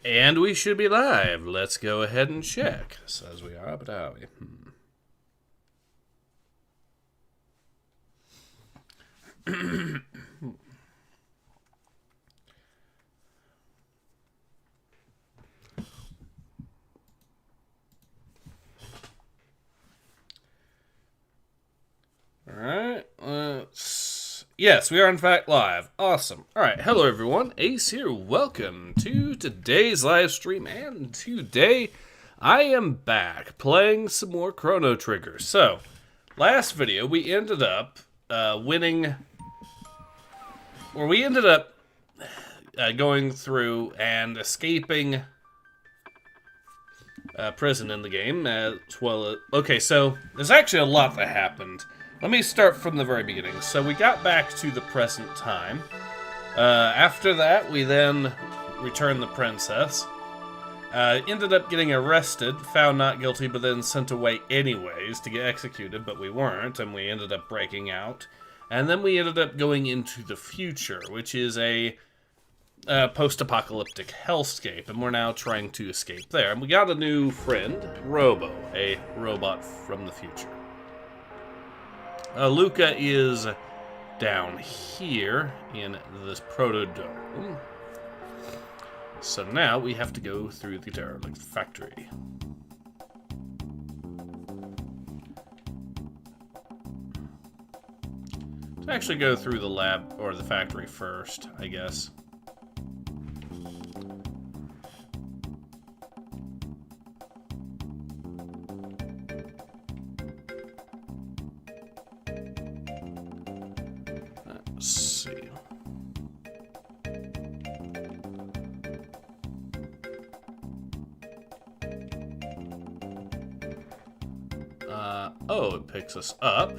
And we should be live. Let's go ahead and check. Says we are, but are we? Alright, yes, we are in fact live. Awesome. Alright, hello everyone. Ace here. Welcome to today's live stream. And today, I am back playing some more Chrono Trigger. So, last video, we ended up winning... Or we ended up going through and escaping prison in the game, as well as... Okay, so, there's actually a lot that happened. Let me start from the very beginning. So we got back to the present time. After that, we then returned the princess. Ended up getting arrested, found not guilty, but then sent away anyways to get executed, but we weren't, and we ended up breaking out. And then we ended up going into the future, which is a post-apocalyptic hellscape, and we're now trying to escape there. And we got a new friend, Robo, a robot from the future. Luca is down here in this proto-dome. So now we have to go through the derelict factory. To actually go through the lab, or the factory first, I guess. Let's see. Oh, it picks us up.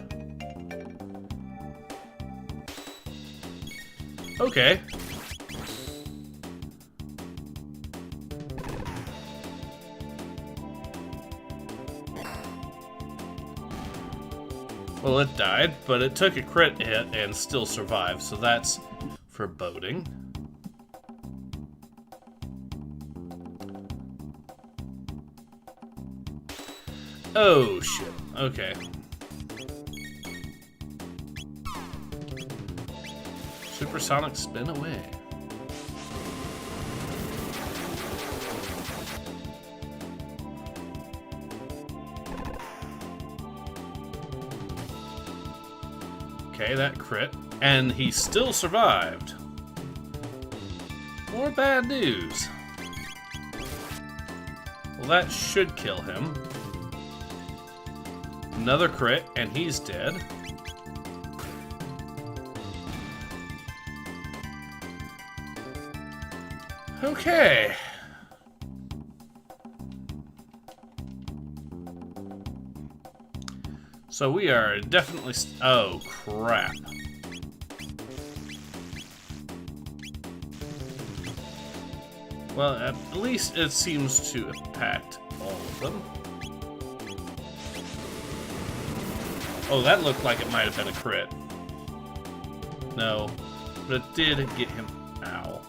Okay. Well, it died, but it took a crit hit and still survived, so that's foreboding. Oh, shit. Okay. Supersonic spin away. Okay, that crit. And he still survived. More bad news. Well, that should kill him. Another crit, and he's dead. Okay. So we are definitely... Oh, crap. Well, at least it seems to impact all of them. Oh, that looked like it might have been a crit. No, but it did get him. Ow.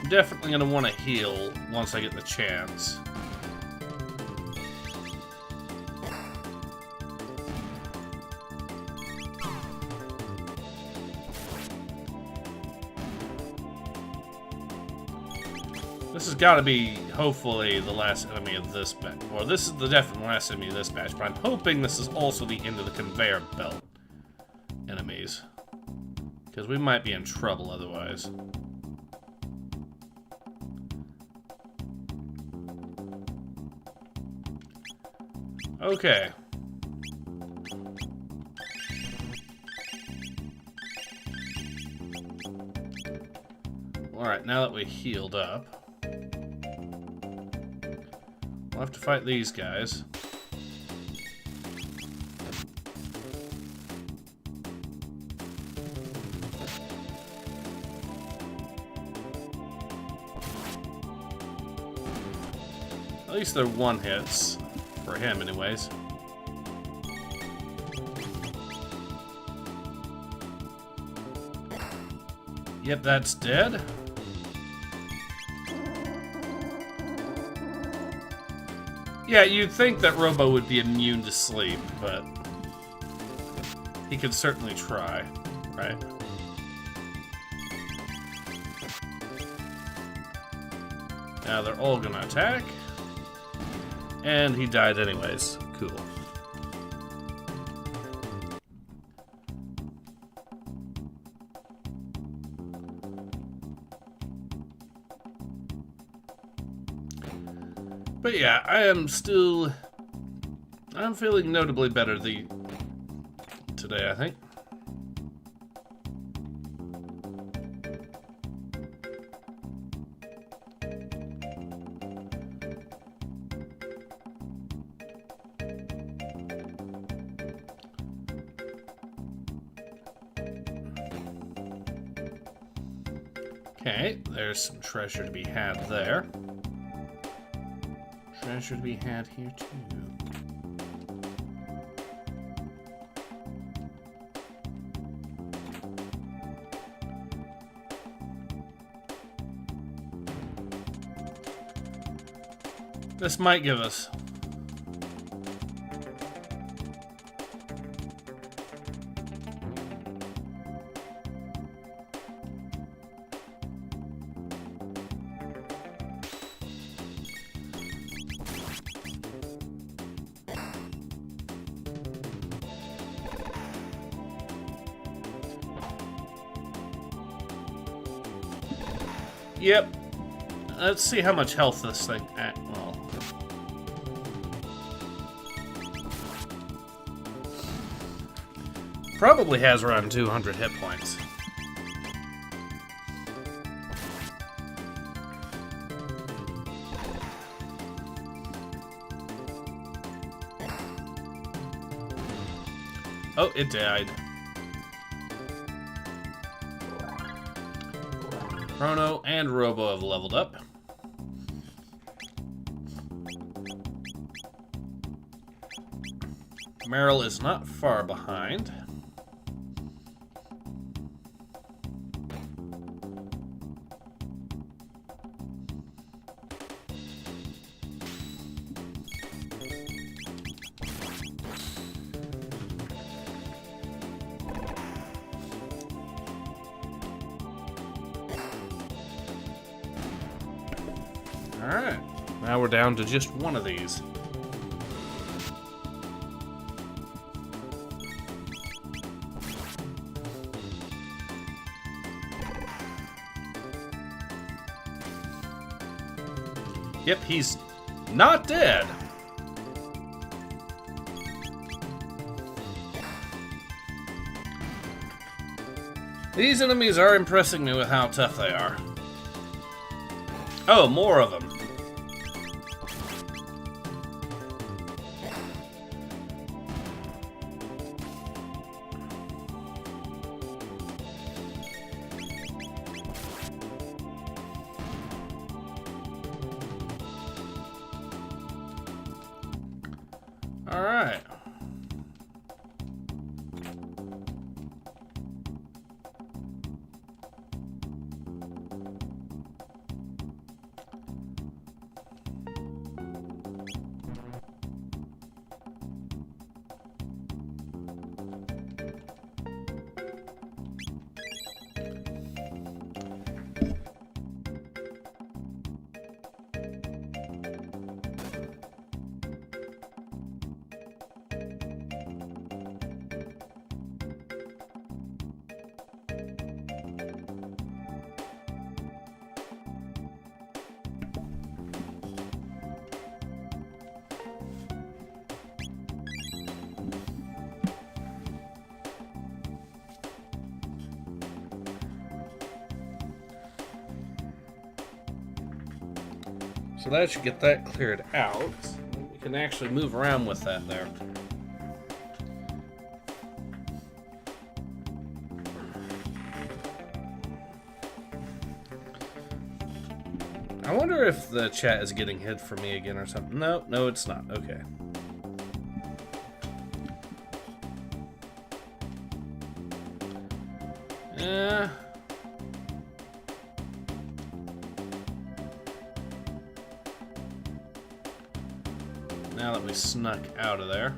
I'm definitely going to want to heal once I get the chance. This has got to be, hopefully, the last enemy of this batch. Or this is the definite last enemy of this batch, but I'm hoping this is also the end of the conveyor belt enemies. Because we might be in trouble otherwise. Okay. Alright, now that we healed up, we'll have to fight these guys. At least they're one hits. For him, anyways. Yep, that's dead. Yeah, you'd think that Robo would be immune to sleep, but he could certainly try, right? Now they're all gonna attack. And he died anyways. Cool. But yeah, I'm feeling notably better today, I think. Okay, there's some treasure to be had there. Treasure to be had here too. This might give us. Yep. Let's see how much health this thing. Well. Probably has around 200 hit points. Oh, it died. Chrono and Robo have leveled up. Meryl is not far behind. Alright, now we're down to just one of these. Yep, he's not dead. These enemies are impressing me with how tough they are. Oh, more of them. All right. So that should get that cleared out. We can actually move around with that there. I wonder if the chat is getting hid for me again or something. No, no, it's not. Okay. Yeah. Now that we snuck out of there.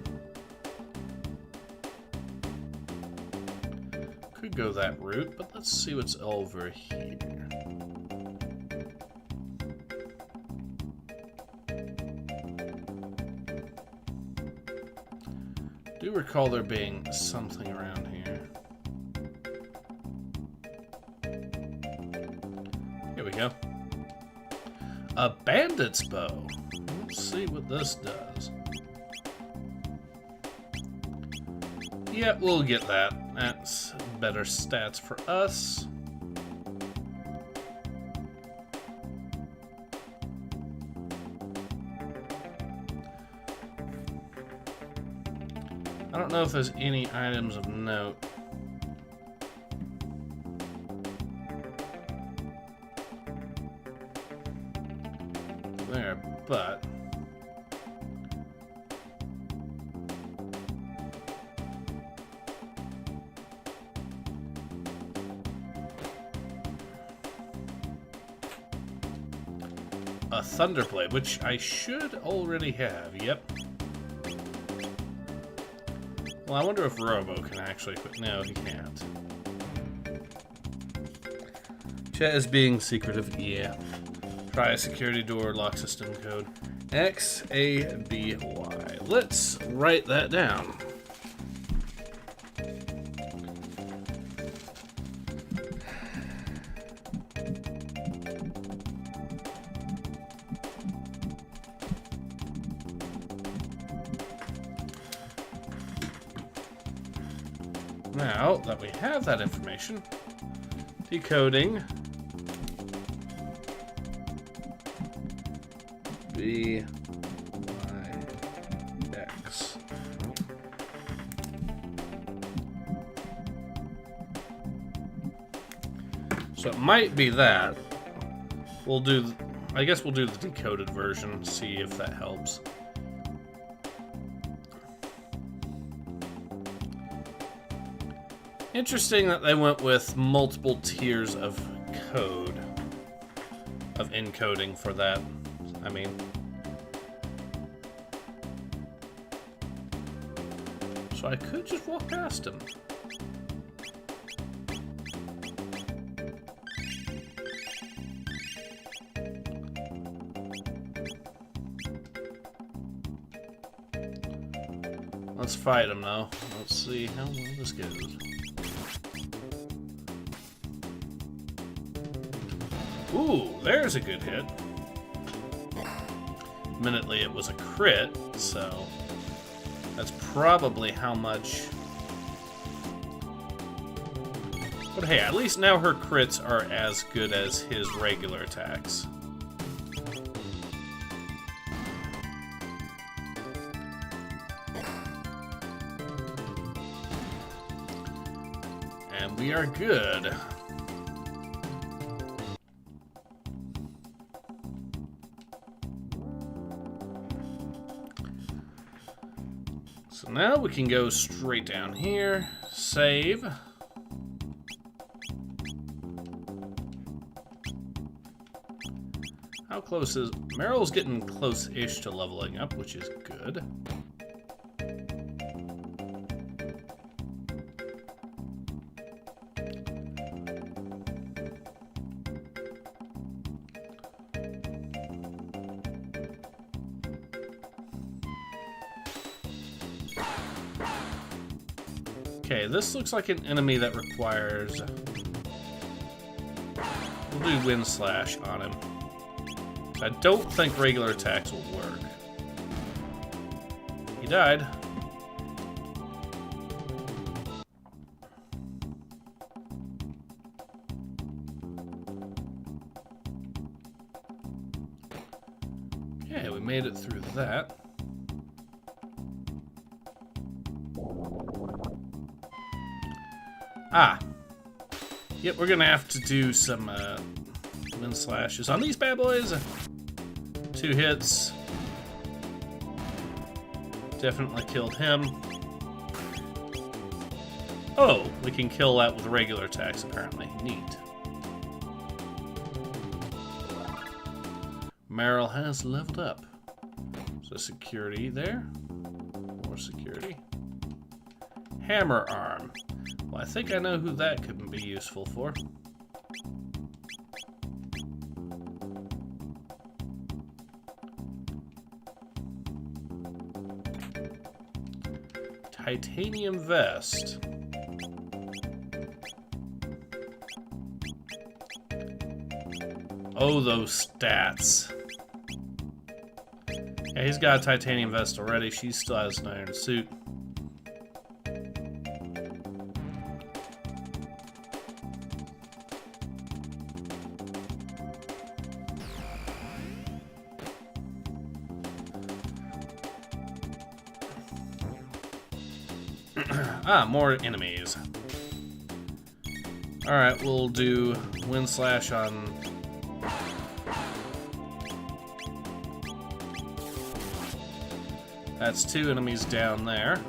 Could go that route, but let's see what's over here. I do recall there being something around here. Here we go. A bandit's bow. Let's see what this does. Yeah, we'll get that. That's better stats for us. I don't know if there's any items of note. There, but a Thunderblade, which I should already have. Yep. Well, I wonder if Robo can actually quit. No, he can't. Chat is being secretive. Yeah. Try a security door lock system code. XABY. Let's write that down. Now that we have that information, decoding BYX. So it might be that. We'll do, I guess we'll do the decoded version, see if that helps. Interesting that they went with multiple tiers of code, of encoding for that. I mean, so I could just walk past him. Let's fight him now. Let's see how well this goes. Ooh, there's a good hit. Admittedly, it was a crit, so that's probably how much. But hey, at least now her crits are as good as his regular attacks. And we are good. So now we can go straight down here, save. How close is... Meryl's getting close-ish to leveling up, which is good. Okay, this looks like an enemy that requires... We'll do Wind Slash on him. I don't think regular attacks will work. He died. Okay, we made it through that. Ah. Yep, we're gonna have to do some Wind slashes on these bad boys. 2 hits. Definitely killed him. Oh, we can kill that with regular attacks, apparently. Neat. Meryl has leveled up. So security there. More security. Hammer arm. Well, I think I know who that could be useful for. Titanium vest. Oh, those stats. Yeah, he's got a titanium vest already. She still has an iron suit. Ah, more enemies. Alright, we'll do Wind Slash on... That's 2 enemies down there.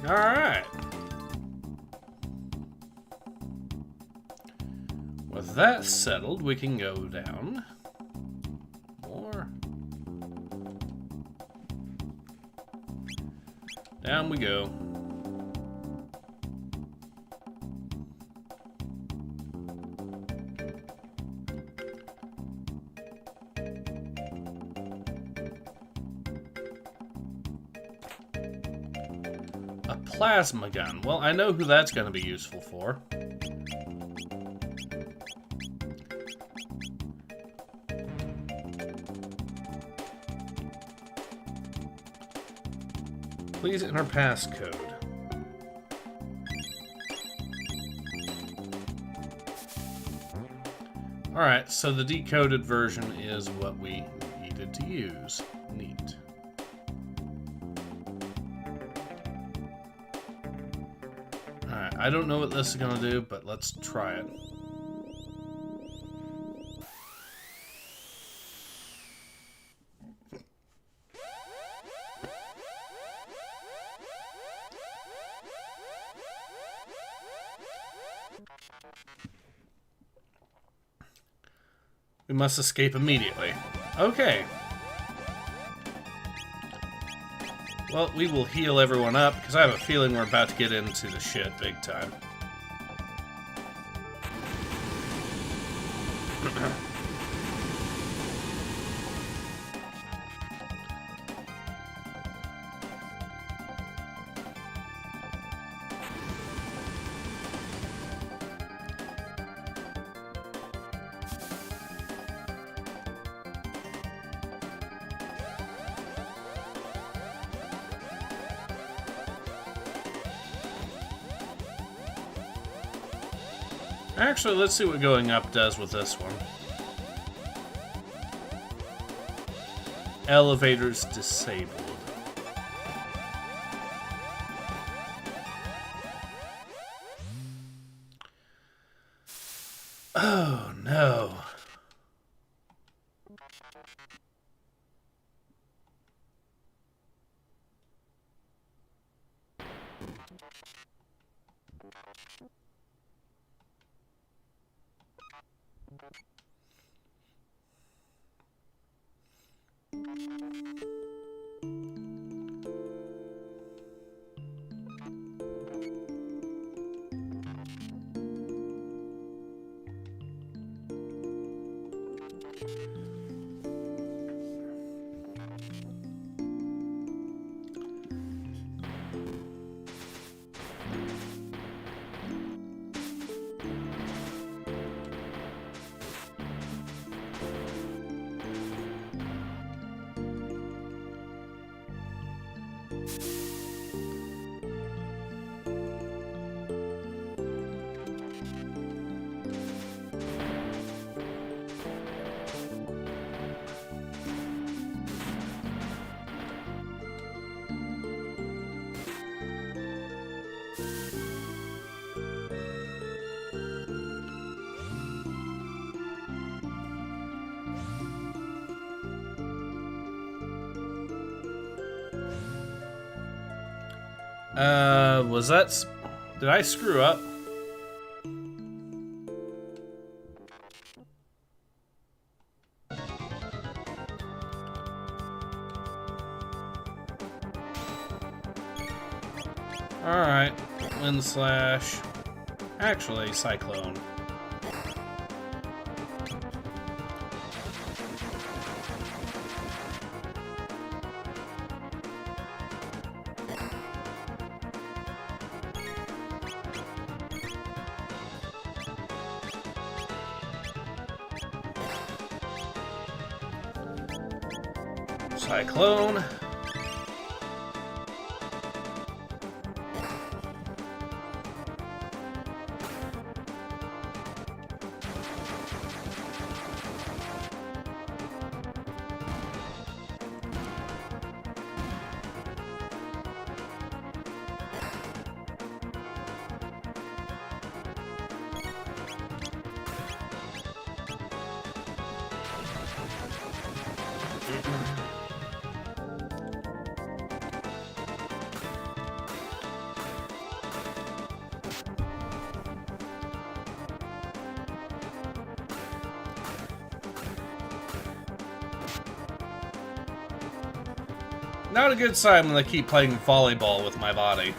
Alright. With that settled, we can go down. More. Down we go. Plasma gun. Well, I know who that's going to be useful for. Please enter passcode. Alright, so the decoded version is what we needed to use. Neat. I don't know what this is gonna do, but let's try it. We must escape immediately. Okay. Well, we will heal everyone up, because I have a feeling we're about to get into the shit big time. Actually, let's see what going up does with this one. Elevators disabled. Oh, no. Was that... Did I screw up? Alright. Wind slash... Actually, cyclone. Cyclone. Not a good sign when they keep playing volleyball with my body.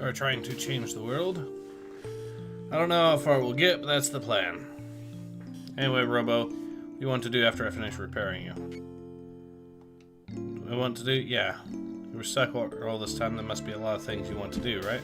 Are trying to change the world. I don't know how far we'll get, but that's the plan. Anyway, Robo, what do you want to do after I finish repairing you? Do I want to do? Yeah. You were stuck all this time. There must be a lot of things you want to do, right?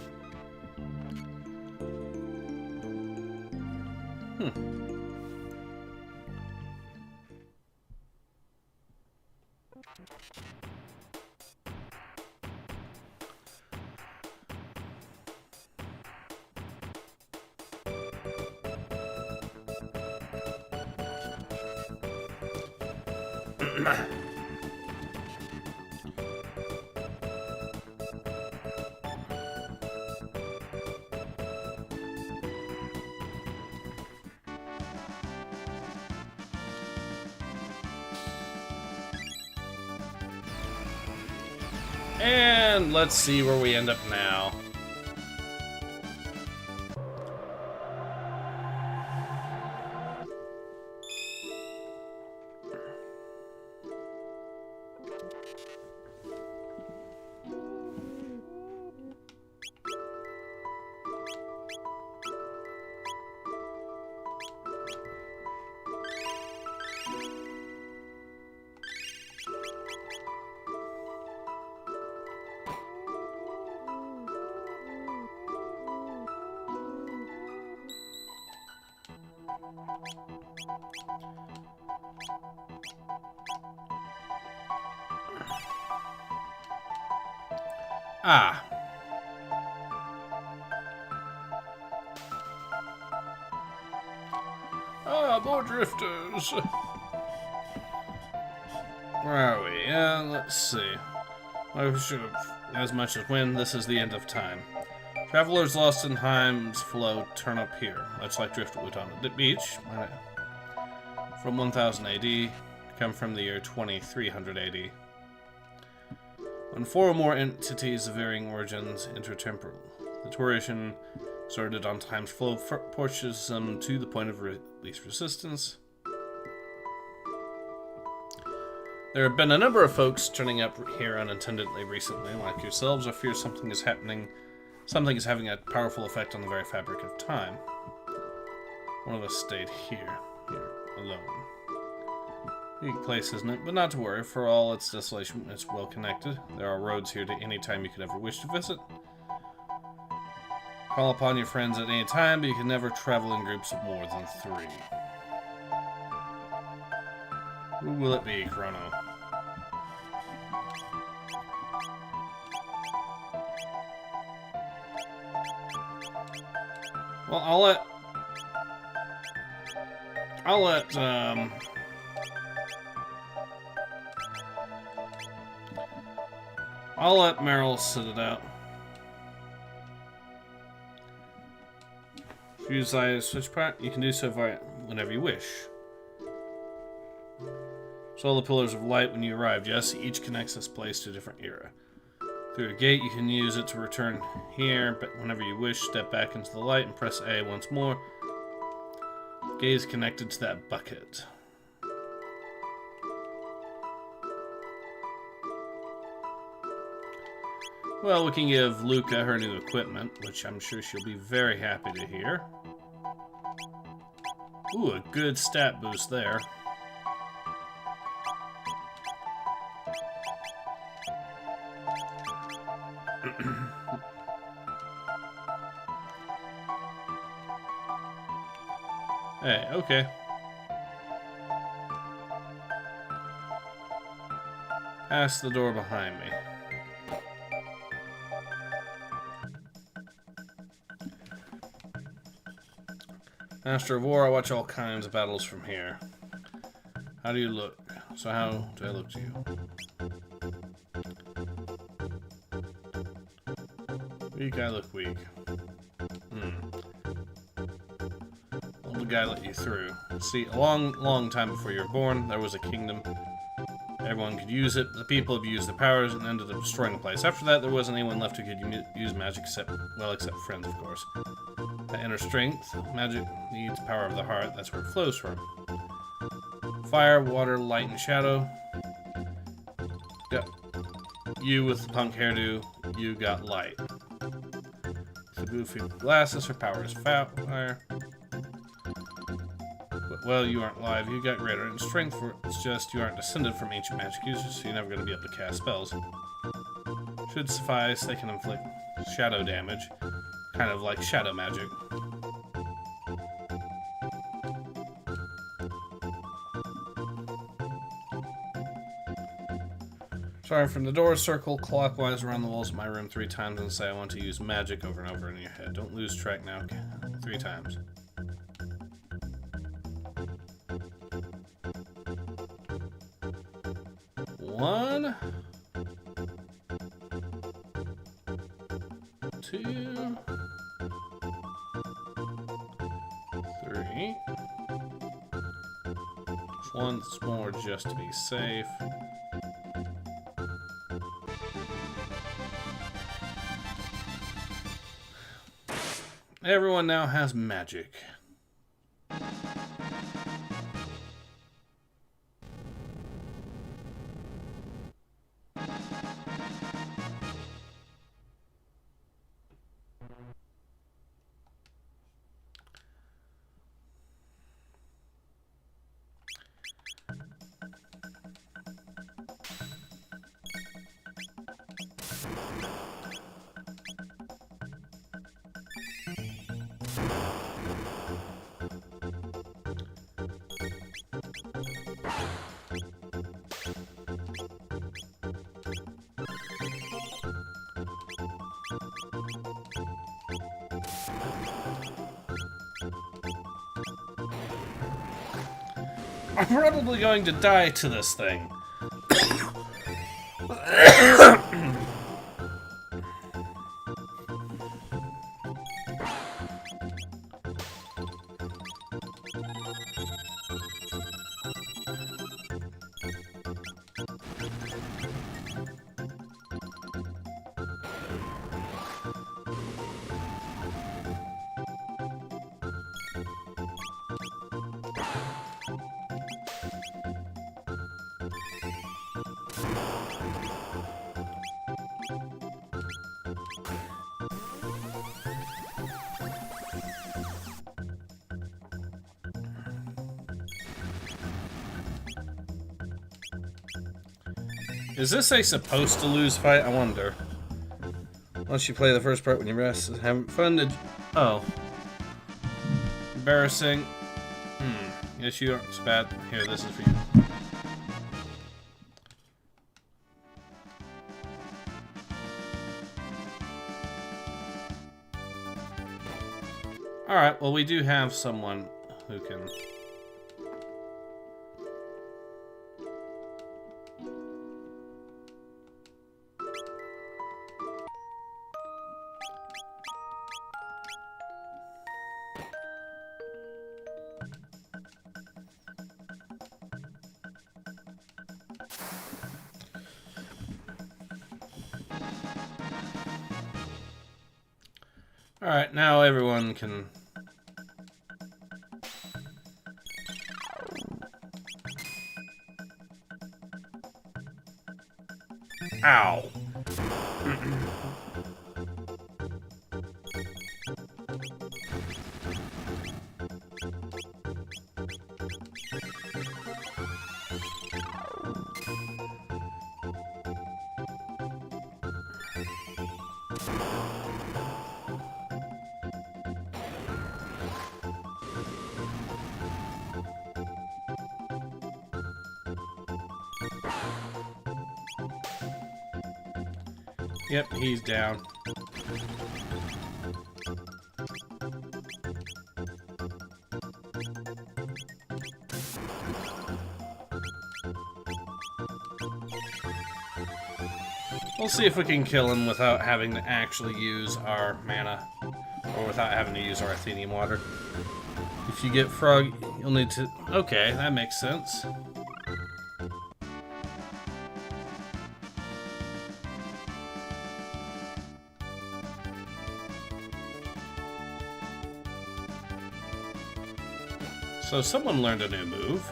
And let's see where we end up now. Ah. Ah, more drifters. Where are we? Let's see. I should have as much as when this is the end of time. Travelers lost in time's flow turn up here, much like driftwood on the beach. From 1000 AD, come from the year 2300 AD. When four or more entities of varying origins enter temporal, the Torsion started on time's flow pushes them to the point of least resistance. There have been a number of folks turning up here unattendedly recently, like yourselves. I fear something is happening Something is having a powerful effect on the very fabric of time. One of us stayed here, alone. Unique place, isn't it? But not to worry, for all its desolation, it's well connected. There are roads here to any time you could ever wish to visit. Call upon your friends at any time, but you can never travel in groups of more than 3. Who will it be, Chrono? Well, I'll let Meryl sit it out. If you use the switch part, you can do so whenever you wish. So all the pillars of light when you arrive, yes, each connects this place to a different era. Through a gate, you can use it to return here, but whenever you wish, step back into the light and press A once more. The gate is connected to that bucket. Well, we can give Luca her new equipment, which I'm sure she'll be very happy to hear. Ooh, a good stat boost there. Hey, okay. Pass the door behind me. Master of War, I watch all kinds of battles from here. How do you look? So how do I look to you? Weak, I look weak. Well, the guy let you through. See, a long time before you were born, there was a kingdom. Everyone could use it. The people abused their powers and ended up destroying the place. After that, there wasn't anyone left who could use magic except friends, of course. That inner strength, magic needs power of the heart. That's where it flows from. Fire, water, light, and shadow. Got you with the punk hairdo. You got light. The goofy glasses, her power is fire. Well, you aren't live. You got greater in strength. It's just you aren't descended from ancient magic users, so you're never going to be able to cast spells. Should suffice, they can inflict shadow damage. Kind of like shadow magic. Sorry, from the door, circle clockwise around the walls of my room 3 times and say I want to use magic over and over in your head. Don't lose track now. 3 times. One, 2, 3. Once more just to be safe. Everyone now has magic. I'm probably going to die to this thing. Is this a supposed to lose fight? I wonder. Once you play the first part when you rest, having fun to... Oh. Embarrassing. Yes, you aren't so bad. Here, this is for you. Alright, well we do have someone who can... Alright, now everyone can... Ow. Yep, he's down. We'll see if we can kill him without having to actually use our mana, or without having to use our Athenium water. If you get frog, you'll need to... Okay, that makes sense. So someone learned a new move.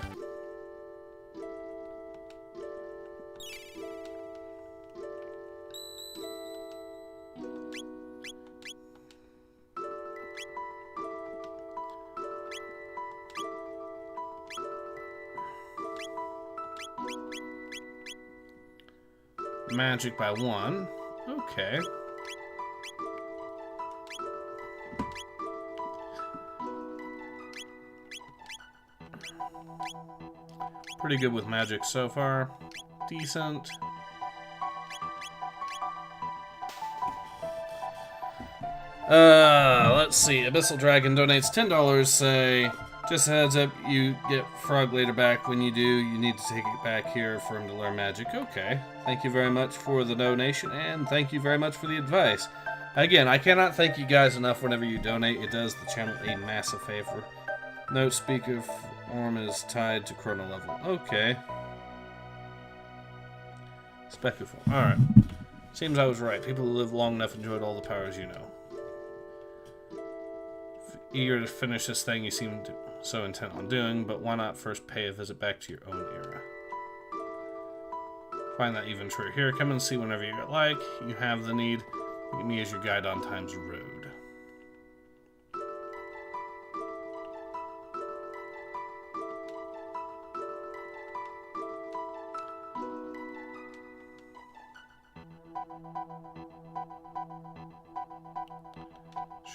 Magic by 1. Okay. Pretty good with magic so far. Decent. Let's see. Abyssal Dragon donates $10. Say, just a heads up, you get Frog later back. When you do, you need to take it back here for him to learn magic. Okay. Thank you very much for the donation, and thank you very much for the advice. Again, I cannot thank you guys enough whenever you donate. It does the channel a massive favor. Note, speaker form is tied to Chrono level. Okay. Speaker form. Alright. Seems I was right. People who live long enough enjoyed all the powers you know. Eager to finish this thing you seem so intent on doing, but why not first pay a visit back to your own era? Find that even true. Here, come and see whenever you like. You have the need. Look at me as your guide on time's road.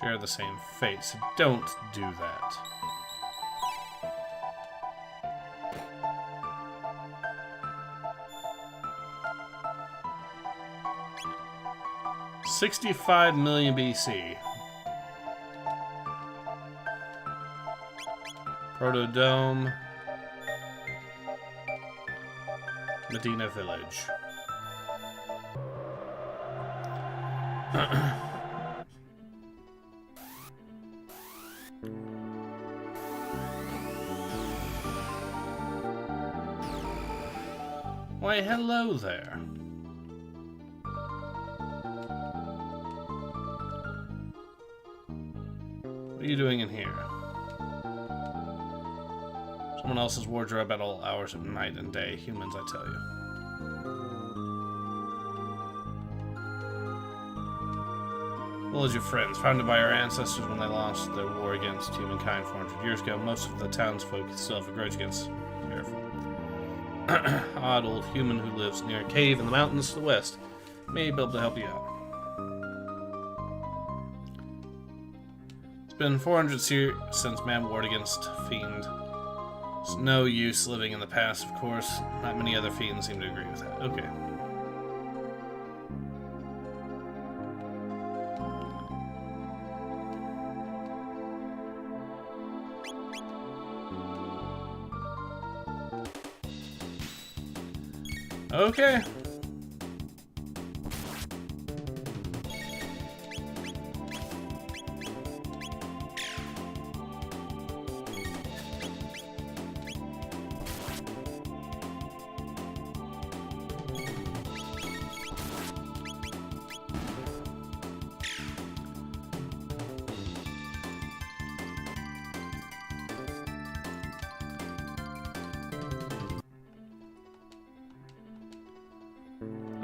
Share the same fate, so don't do that. $65 million BC. Proto-Dome. Medina Village. Why, hello there. What are you doing in here? Someone else's wardrobe at all hours of night and day. Humans, I tell you. Village of Friends, founded by our ancestors when they launched their war against humankind 400 years ago. Most of the townsfolk still have a grudge against... Careful. Odd old human who lives near a cave in the mountains to the west. May be able to help you out. It's been 400 years since man warred against Fiend. It's no use living in the past, of course. Not many other fiends seem to agree with that. Okay. Okay.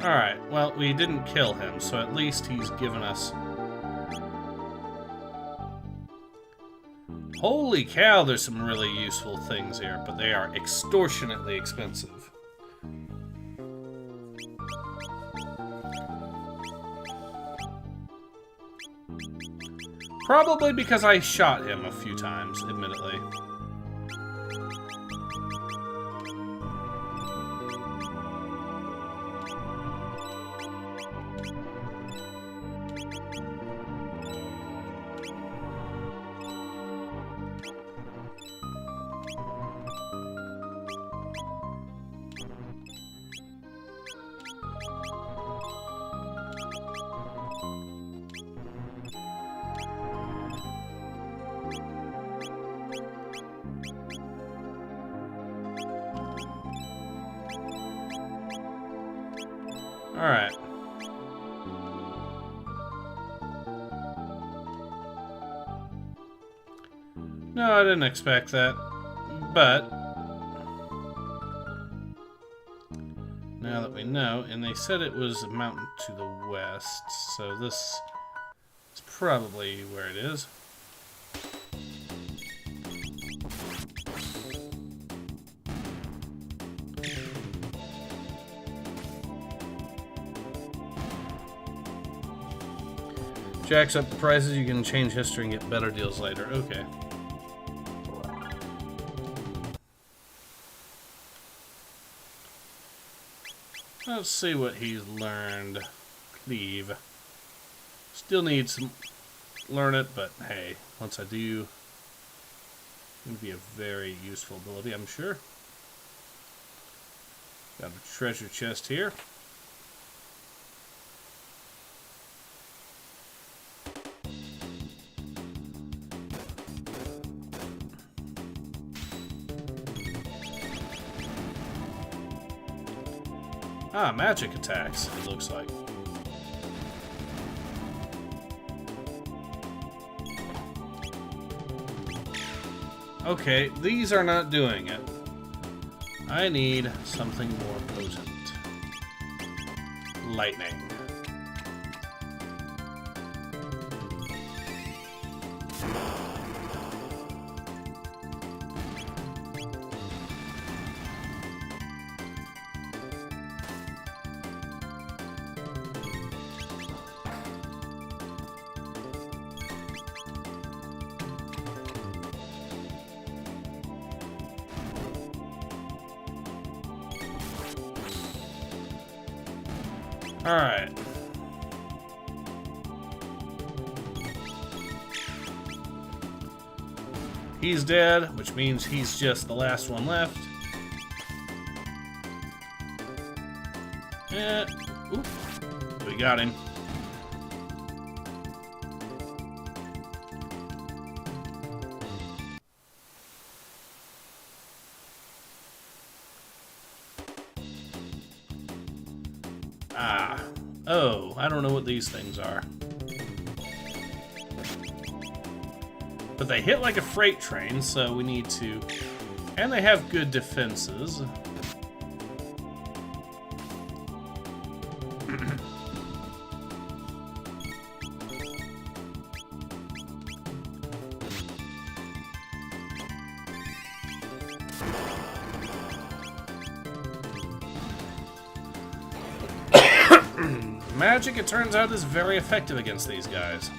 Alright, well, we didn't kill him, so at least he's given us... Holy cow, there's some really useful things here, but they are extortionately expensive. Probably because I shot him a few times, admittedly. Alright. No, I didn't expect that. But now that we know, and they said it was a mountain to the west, so this is probably where it is. Jacks up the prices, you can change history and get better deals later. Okay. Let's see what he's learned. Cleave. Still need some... learn it, but hey, once I do... it's going to be a very useful ability, I'm sure. Got a treasure chest here. Ah, magic attacks, it looks like. Okay, these are not doing it. I need something more potent. Lightning. Alright. He's dead, which means he's just the last one left. Oop, we got him. Ah. Oh, I don't know what these things are. But they hit like a freight train, so we need to... and they have good defenses. magic, it turns out, is very effective against these guys.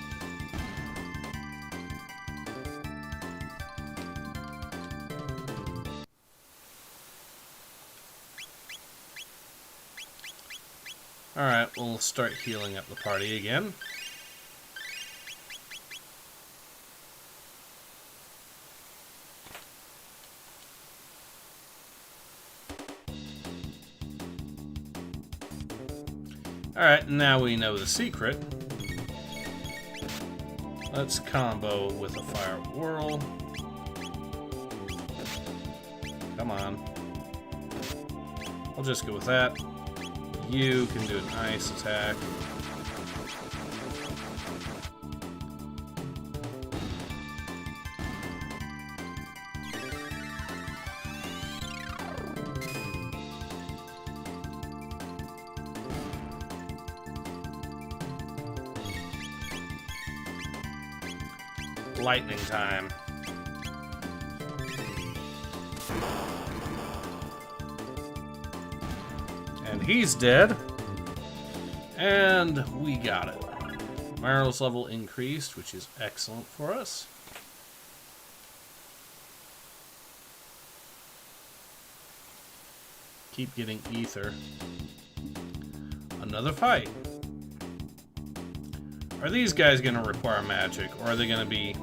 Alright, we'll start healing up the party again. Alright, now we know the secret. Let's combo with a fire whirl. Come on. I'll just go with that. You can do an ice attack. Lightning time. And he's dead. And we got it. Marrow's level increased, which is excellent for us. Keep getting ether. Another fight. Are these guys going to require magic, or are they going to be...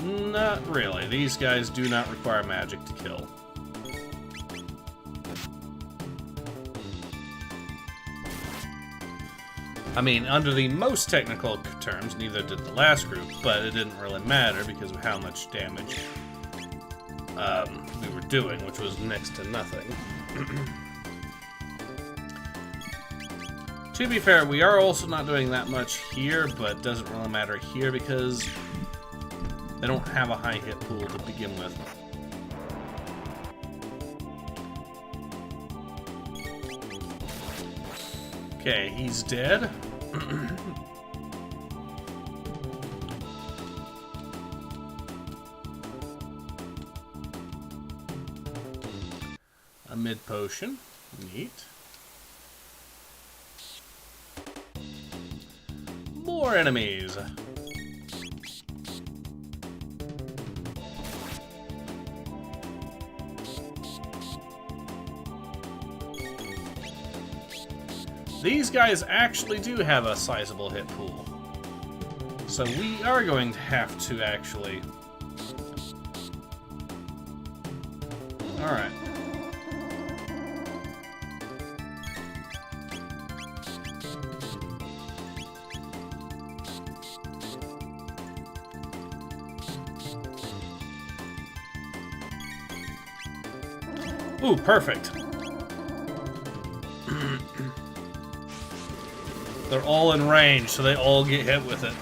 Not really. These guys do not require magic to kill. I mean, under the most technical terms, neither did the last group, but it didn't really matter because of how much damage we were doing, which was next to nothing. To be fair, we are also not doing that much here, but it doesn't really matter here because they don't have a high hit pool to begin with. Okay, he's dead. A mid potion. Neat. More enemies. These guys actually do have a sizable hit pool. So we are going to have to actually... Alright. Ooh, perfect. They're all in range, so they all get hit with it.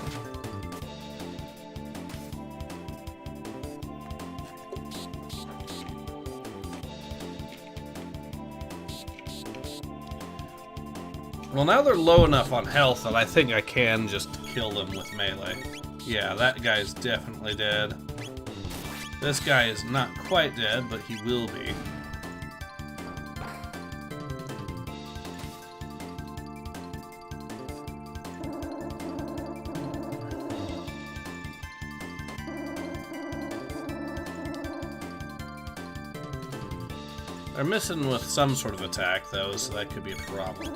Well, now they're low enough on health that I think I can just kill them with melee. Yeah, that guy's definitely dead. This guy is not quite dead, but he will be. They're missing with some sort of attack, though, so that could be a problem.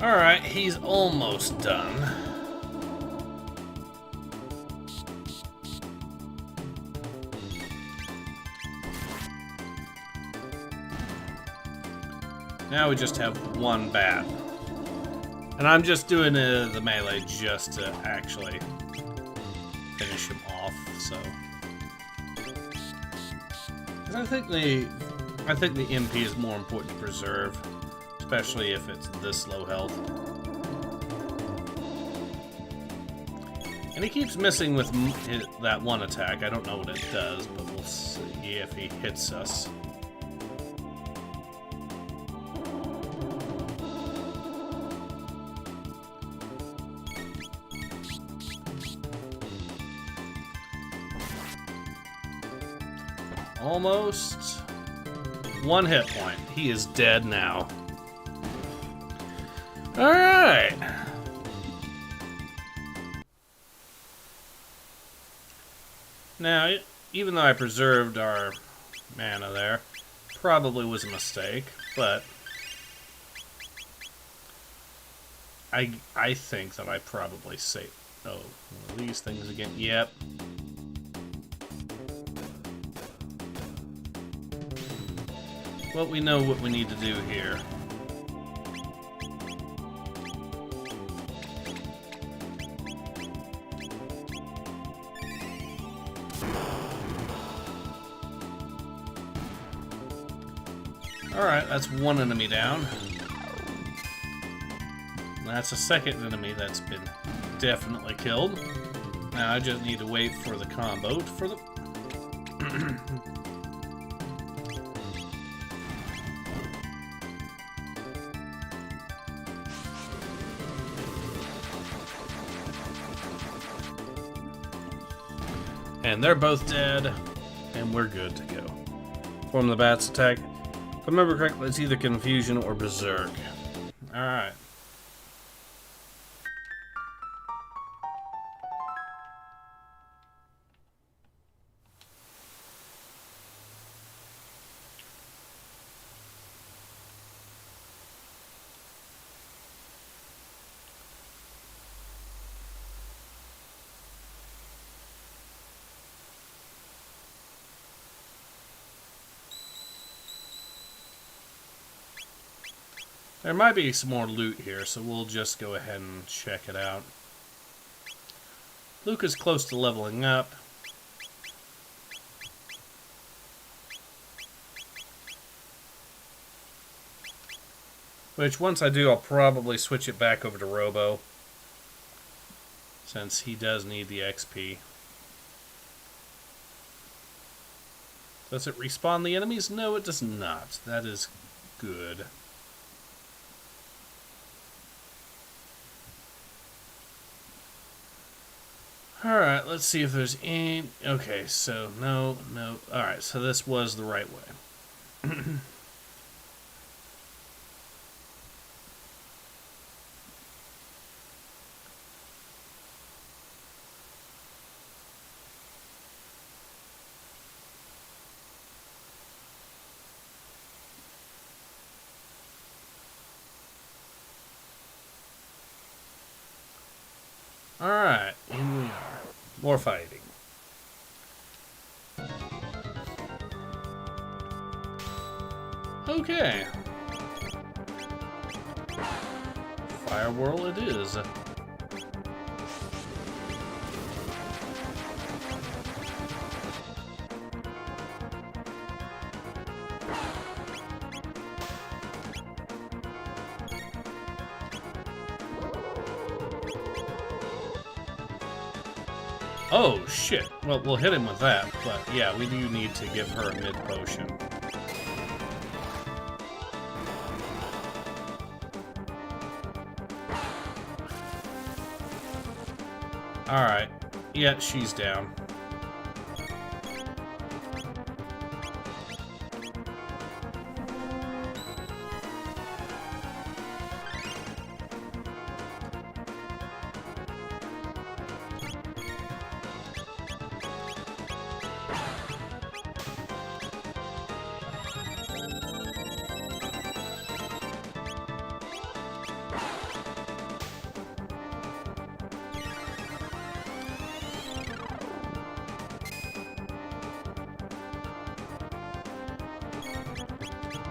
Alright, he's almost done. Now we just have one bat. And I'm just doing the melee just to actually finish him off, so... I think the MP is more important to preserve, especially if it's this low health. And he keeps missing with that one attack. I don't know what it does, but we'll see if he hits us. Almost 1 hit point. He is dead now. Alright. Now, even though I preserved our mana there, probably was a mistake, but I think that I probably saved. Oh, one of these things again. Yep. Well, we know what we need to do here. Alright, that's one enemy down. That's a second enemy that's been definitely killed. Now I just need to wait for the combo for the... And they're both dead, and we're good to go. Form the bat's attack. If I remember correctly, it's either Confusion or Berserk. Alright. There might be some more loot here, so we'll just go ahead and check it out. Luke is close to leveling up. Which, once I do, I'll probably switch it back over to Robo, since he does need the XP. Does it respawn the enemies? No, it does not. That is good. Alright, let's see if there's any... Okay, so no. Alright, so this was the right way. Alright, here we are. More fighting. Okay. Fire Whirl it is. Oh, shit. Well, we'll hit him with that, but yeah, we do need to give her a mid-potion. Alright. Yeah, she's down.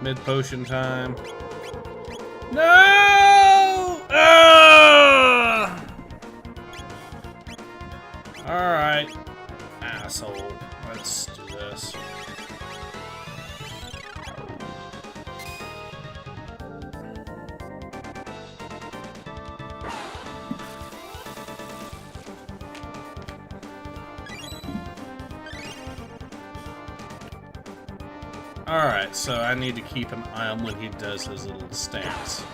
Mid-potion time. No! Alright. Asshole. Let's do this. Alright, so I need to keep an eye on when he does his little stance.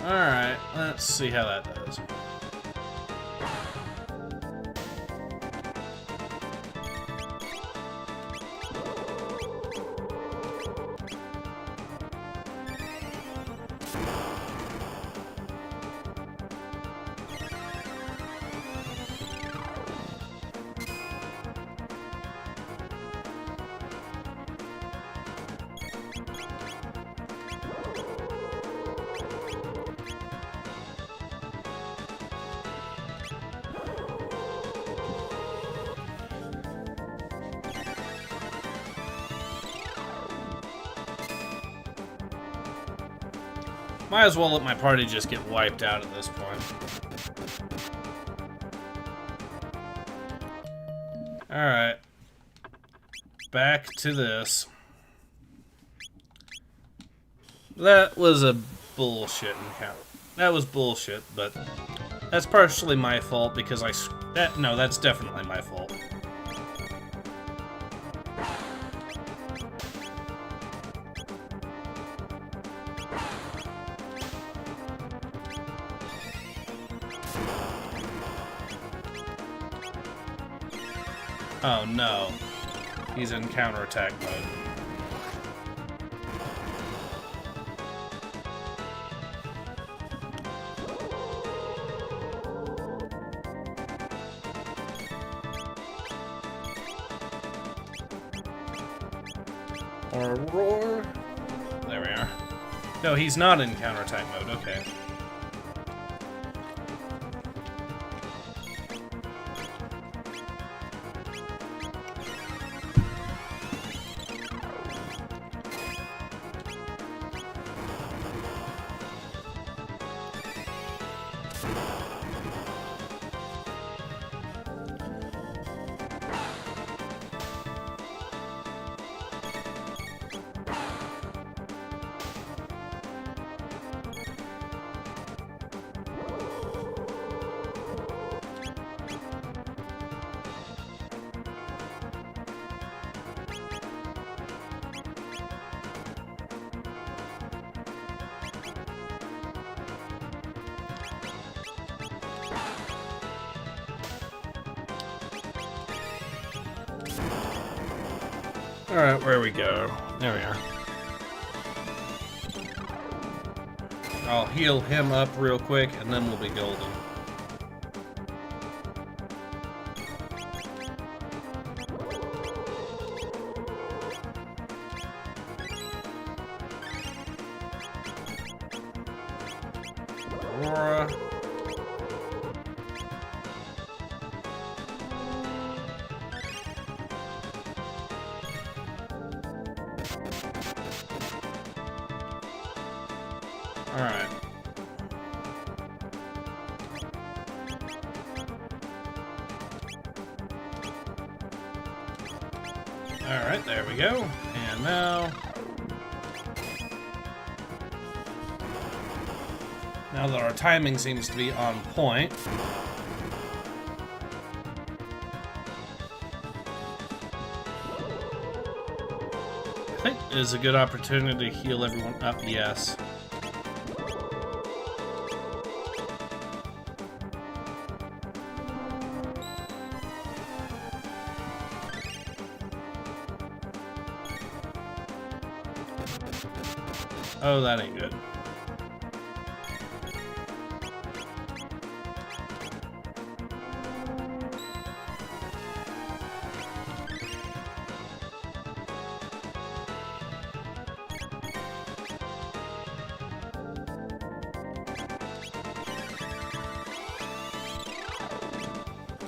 Alright, let's see how that does. Might as well let my party just get wiped out at this point. Alright. Back to this. That was a bullshit encounter. That was bullshit, but that's partially my fault because no, that's definitely my fault. Oh no, he's in counterattack mode. Or roar. There we are. No, he's not in counterattack mode, okay. Alright, where we go? There we are. I'll heal him up real quick, and then we'll be golden. Aurora. Alright. Alright, there we go. And now that our timing seems to be on point, I think it is a good opportunity to heal everyone up, yes. Oh, that ain't good.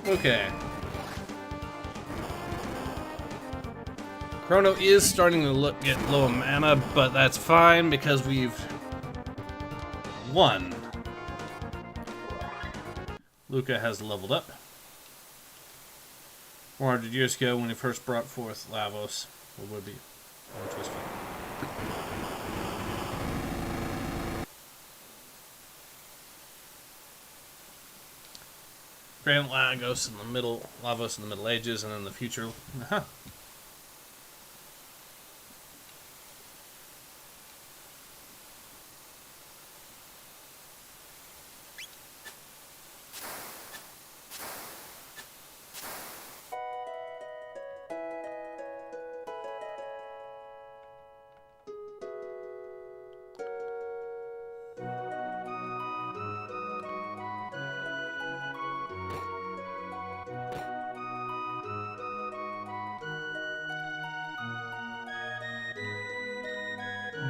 Okay. Chrono is starting to get low on mana, but that's fine because we've won. Luca has leveled up. 400 years ago, when he first brought forth Lavos, what would be? Which was fun. Grand Lavos in the Middle Ages, and then the future.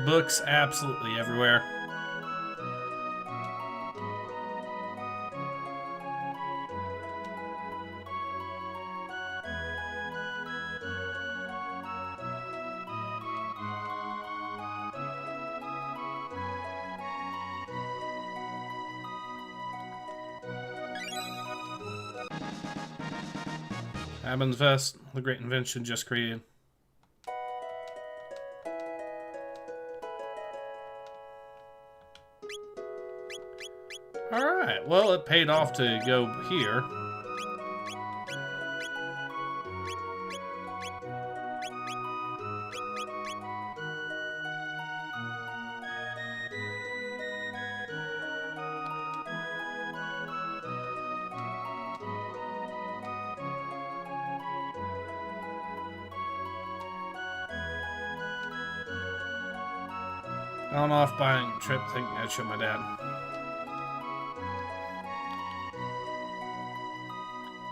books absolutely everywhere. Abin's Vest, the great invention just created. Alright, well, it paid off to go here. On off buying a trip thinking I'd show my dad.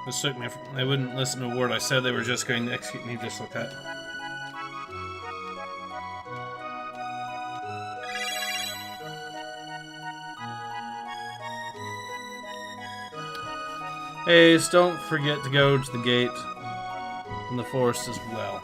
This took me. They wouldn't listen to a word I said. They were just going to execute me just like that. Hey, don't forget to go to the gate in the forest as well.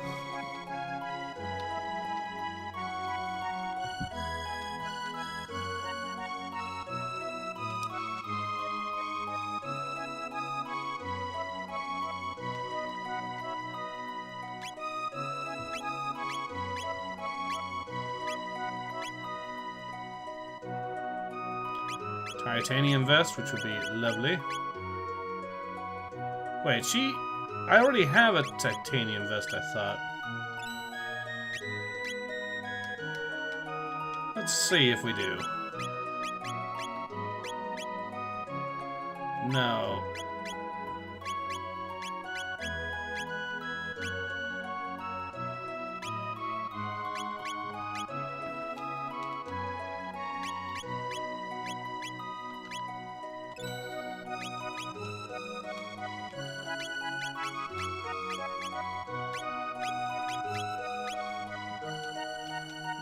Titanium vest, which would be lovely. Wait, I already have a titanium vest, I thought. Let's see if we do. No.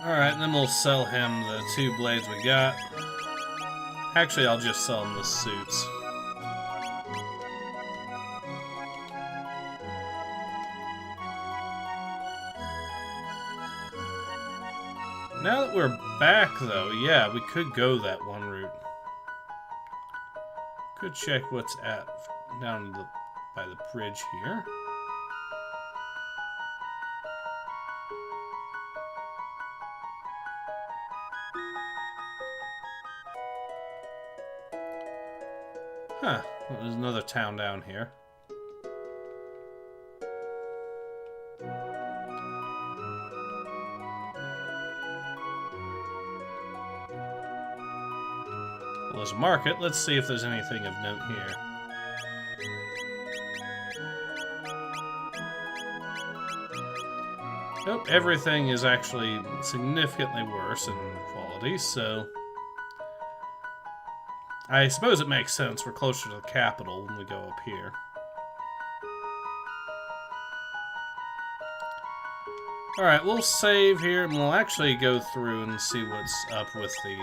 Alright, and then we'll sell him the 2 blades we got. Actually, I'll just sell him the suits. Now that we're back, though, yeah, we could go that one route. Could check what's down by the bridge here. Huh, there's another town down here. Well, there's a market. Let's see if there's anything of note here. Nope, everything is actually significantly worse in quality, so... I suppose it makes sense. We're closer to the capital when we go up here. Alright, we'll save here, and we'll actually go through and see what's up with the...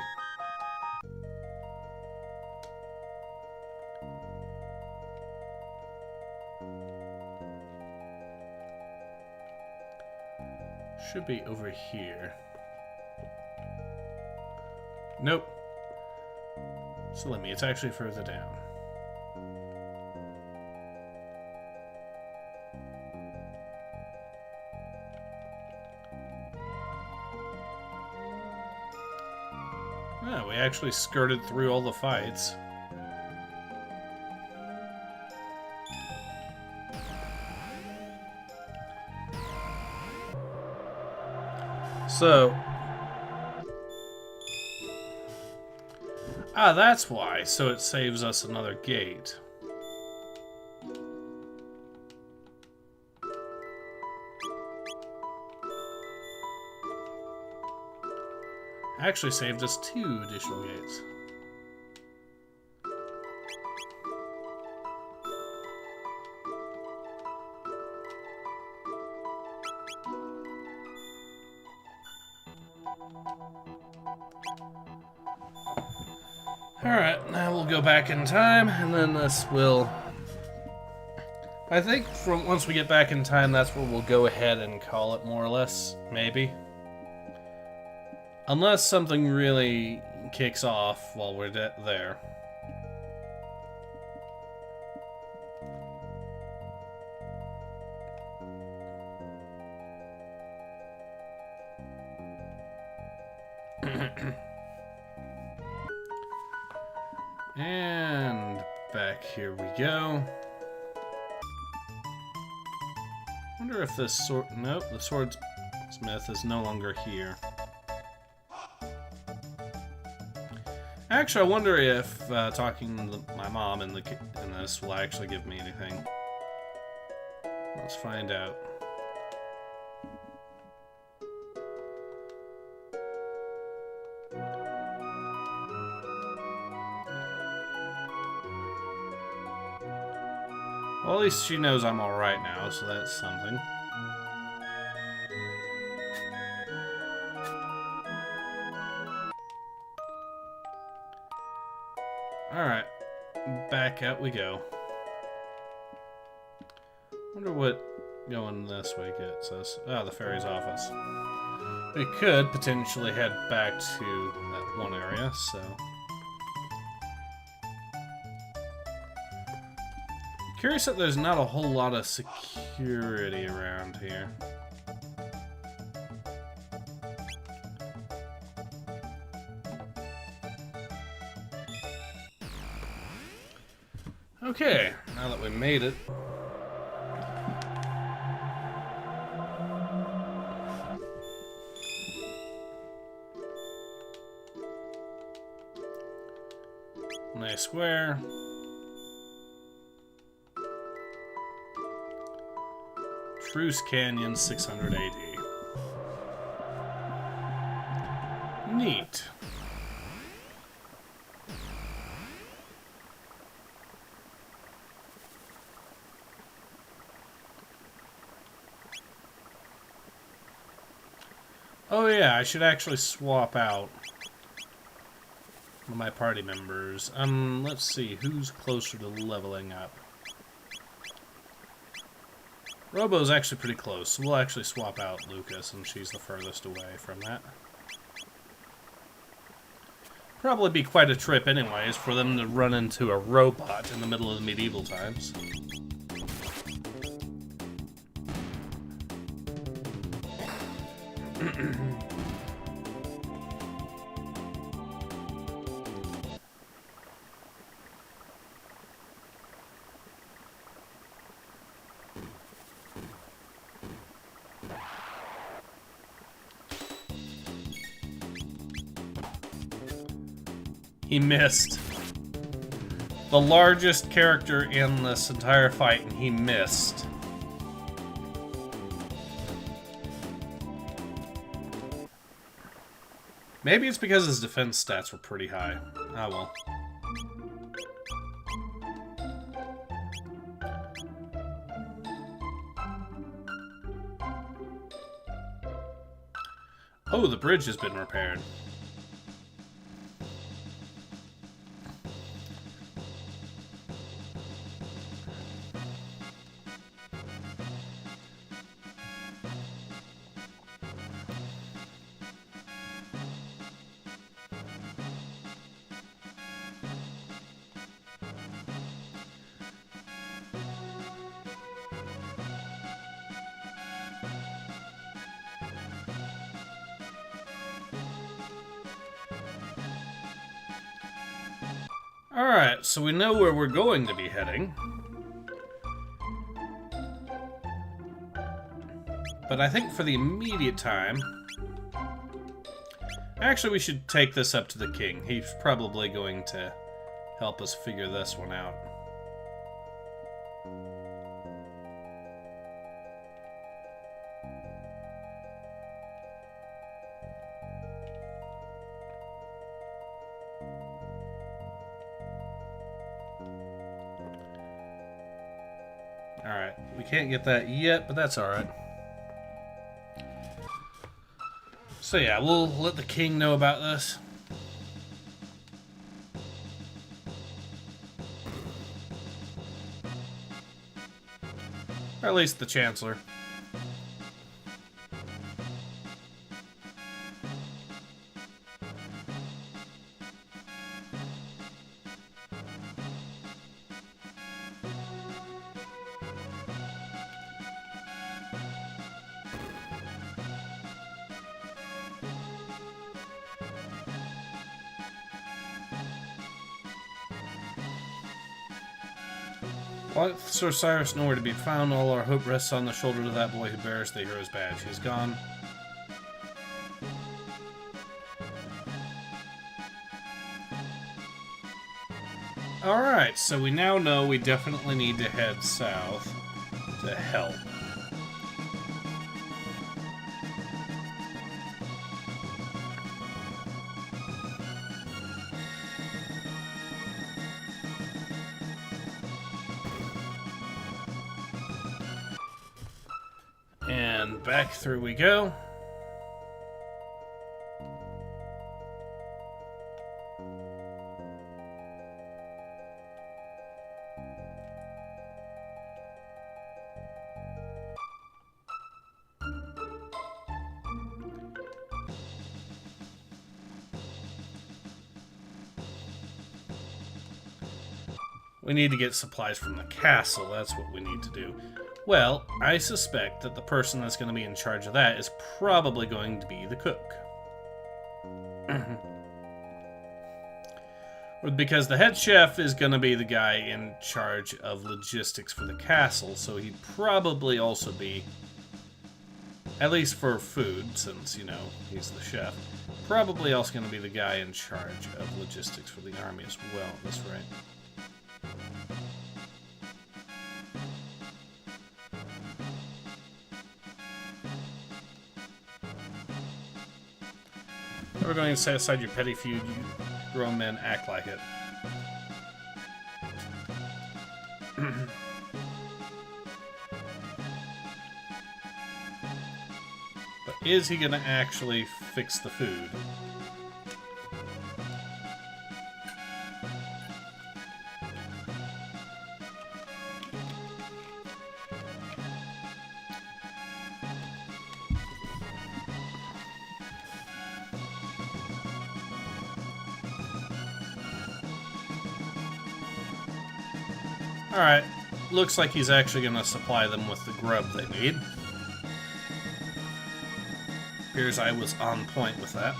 Should be over here. Nope. So let me, it's actually further down. Oh, we actually skirted through all the fights. So... Ah, that's why. So it saves us another gate. Actually saved us 2 additional gates. Alright, now we'll go back in time, and then this will... I think from once we get back in time, that's where we'll go ahead and call it, more or less, maybe. Unless something really kicks off while we're there. And back here we go. Wonder if this sword... Nope, the swordsmith is no longer here. Actually, I wonder if talking to my mom in this will actually give me anything. Let's find out. Well, at least she knows I'm alright now, so that's something. Alright, back out we go. Wonder what going this way gets us. Ah, the ferry's office. We could potentially head back to that one area, so... Curious that there's not a whole lot of security around here. Okay, now that we made it. Nice square. Truce Canyon, 600 AD. Neat. Oh yeah, I should actually swap out one of my party members. Let's see, who's closer to leveling up? Robo's actually pretty close, so we'll actually swap out Lucas, and she's the furthest away from that. Probably be quite a trip anyways for them to run into a robot in the middle of the medieval times. He missed. The largest character in this entire fight, and he missed. Maybe it's because his defense stats were pretty high. Ah, well. Oh, the bridge has been repaired. Alright, so we know where we're going to be heading. But I think for the immediate time... Actually, we should take this up to the king. He's probably going to help us figure this one out. Alright, we can't get that yet, but that's alright. So yeah, we'll let the king know about this. Or at least the Chancellor. Let Sir Cyrus nowhere to be found. All our hope rests on the shoulders of that boy who bears the hero's badge. He's gone. Alright, so we now know we definitely need to head south to help. And back through we go. We need to get supplies from the castle. That's what we need to do. Well, I suspect that the person that's going to be in charge of that is probably going to be the cook. Because the head chef is going to be the guy in charge of logistics for the castle, so he'd probably also be, at least for food, since, you know, he's the chef, probably also going to be the guy in charge of logistics for the army as well. That's right. We're going to set aside your petty feud. You grown men act like it. But is he going to actually fix the food? Alright, looks like he's actually going to supply them with the grub they need. Appears I was on point with that.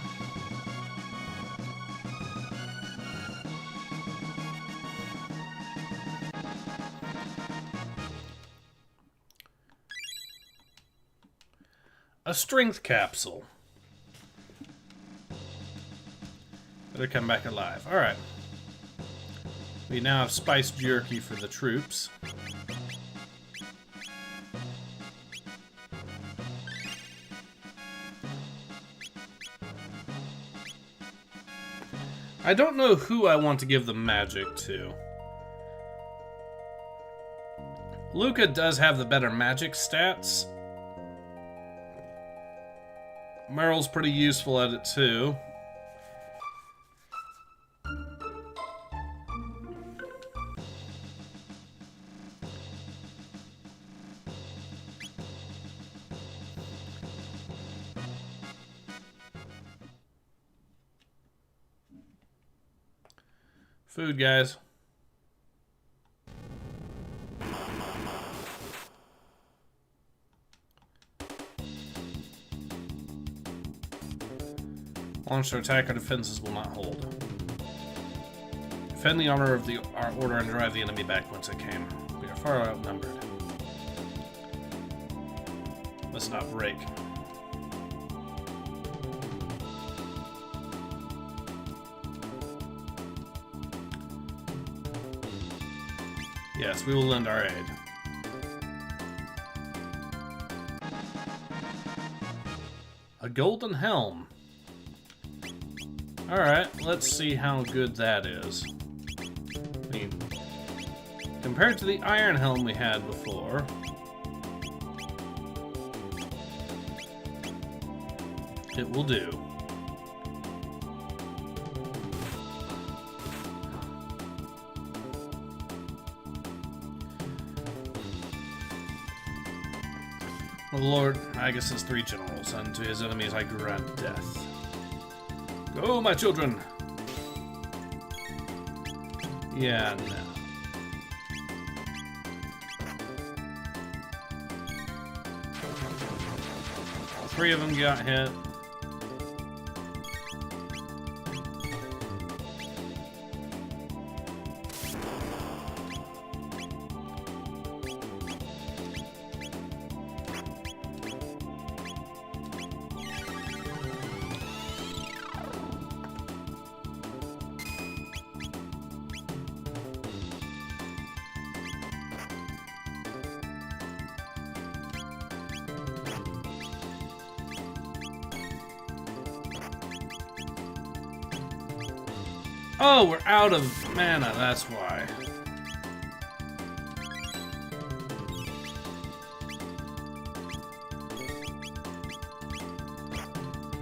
A strength capsule. Better come back alive. Alright. We now have spiced jerky for the troops. I don't know who I want to give the magic to. Luca does have the better magic stats. Meryl's pretty useful at it too. Food, guys. Launch their attack, our defenses will not hold. Defend the honor of our order and drive the enemy back whence it came. We are far outnumbered. Must not break. Yes, we will lend our aid. A golden helm. Alright, let's see how good that is. I mean, compared to the iron helm we had before, it will do. O Lord, Magus has 3 generals, and to his enemies I grant death. Go, my children! Yeah, no. 3 of them got hit. Oh, we're out of mana, that's why.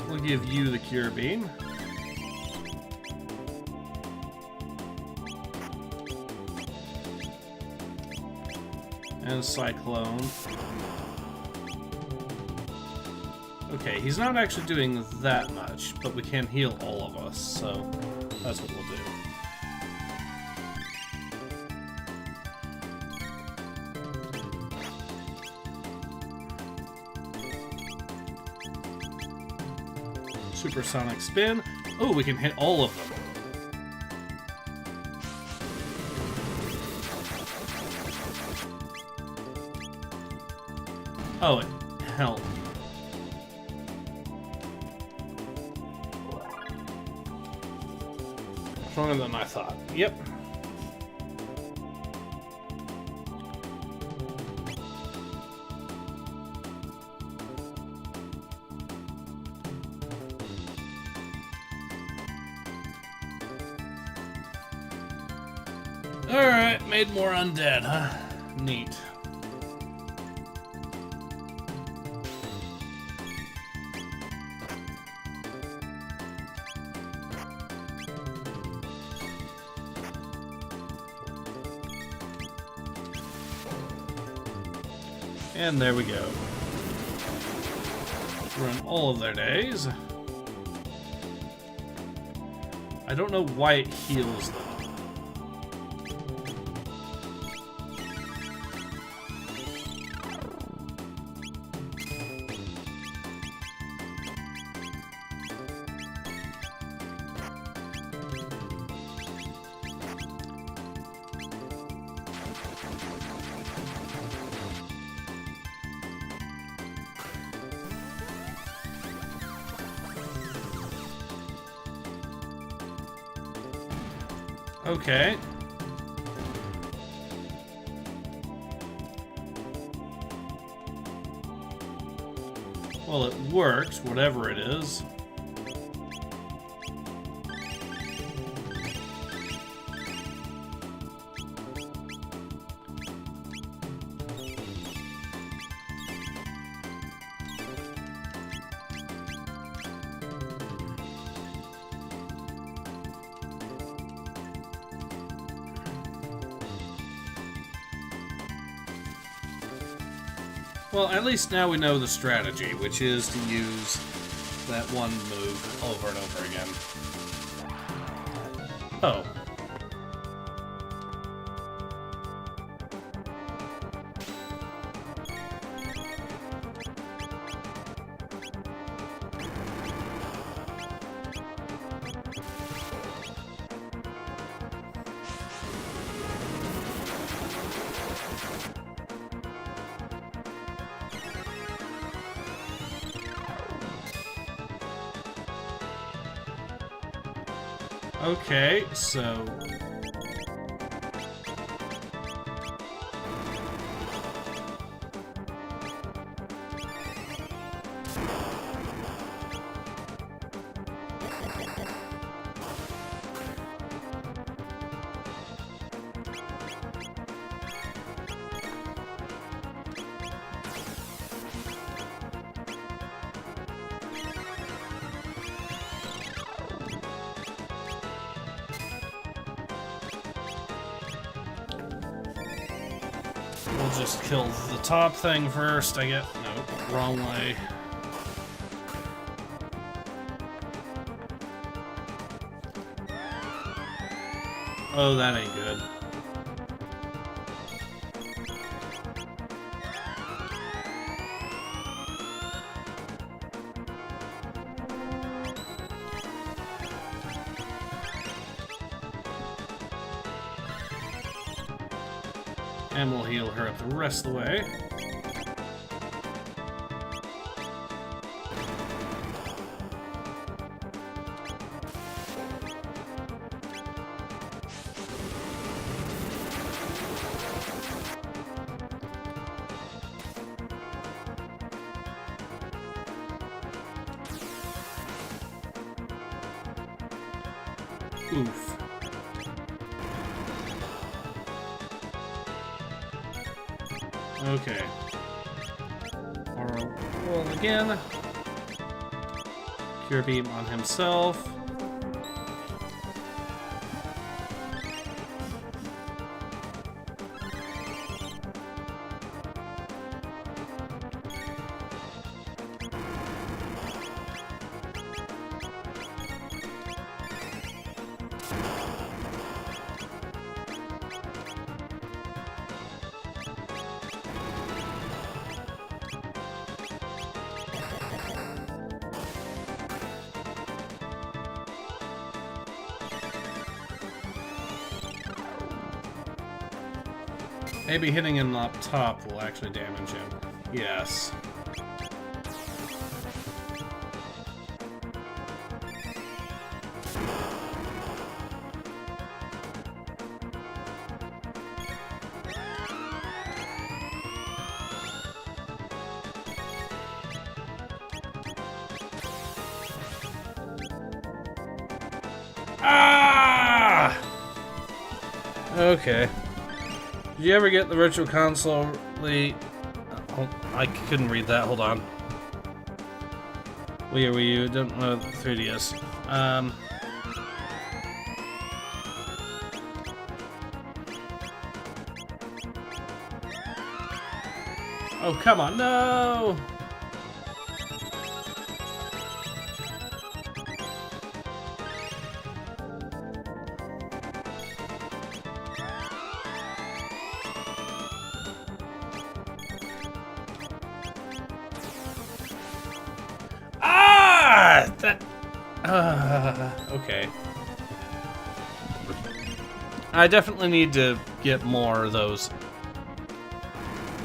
We'll give you the Cure Beam. And Cyclone. Okay, he's not actually doing that much, but we can heal all of us, so that's what we'll do. Supersonic Spin. Oh, we can hit all of them. Oh, it helped. Stronger than I thought. Yep. Alright, made more undead, huh? Neat. And there we go. Run all of their days. I don't know why it heals them. Okay. Well, it works, whatever it is. Well, at least now we know the strategy, which is to use that one move over and over again. Oh. Okay, so... We'll just kill the top thing first, I guess. Nope. wrong way. Oh, that ain't good. And we'll heal her up the rest of the way. Oof. Okay. Roll again. Cure Beam on himself. Maybe hitting him up top will actually damage him. Yes. Ah! Okay. Did you ever get the Virtual Console? Oh, I couldn't read that. Hold on. Wii U, don't know the 3DS. Oh, come on, no! Okay. I definitely need to get more of those.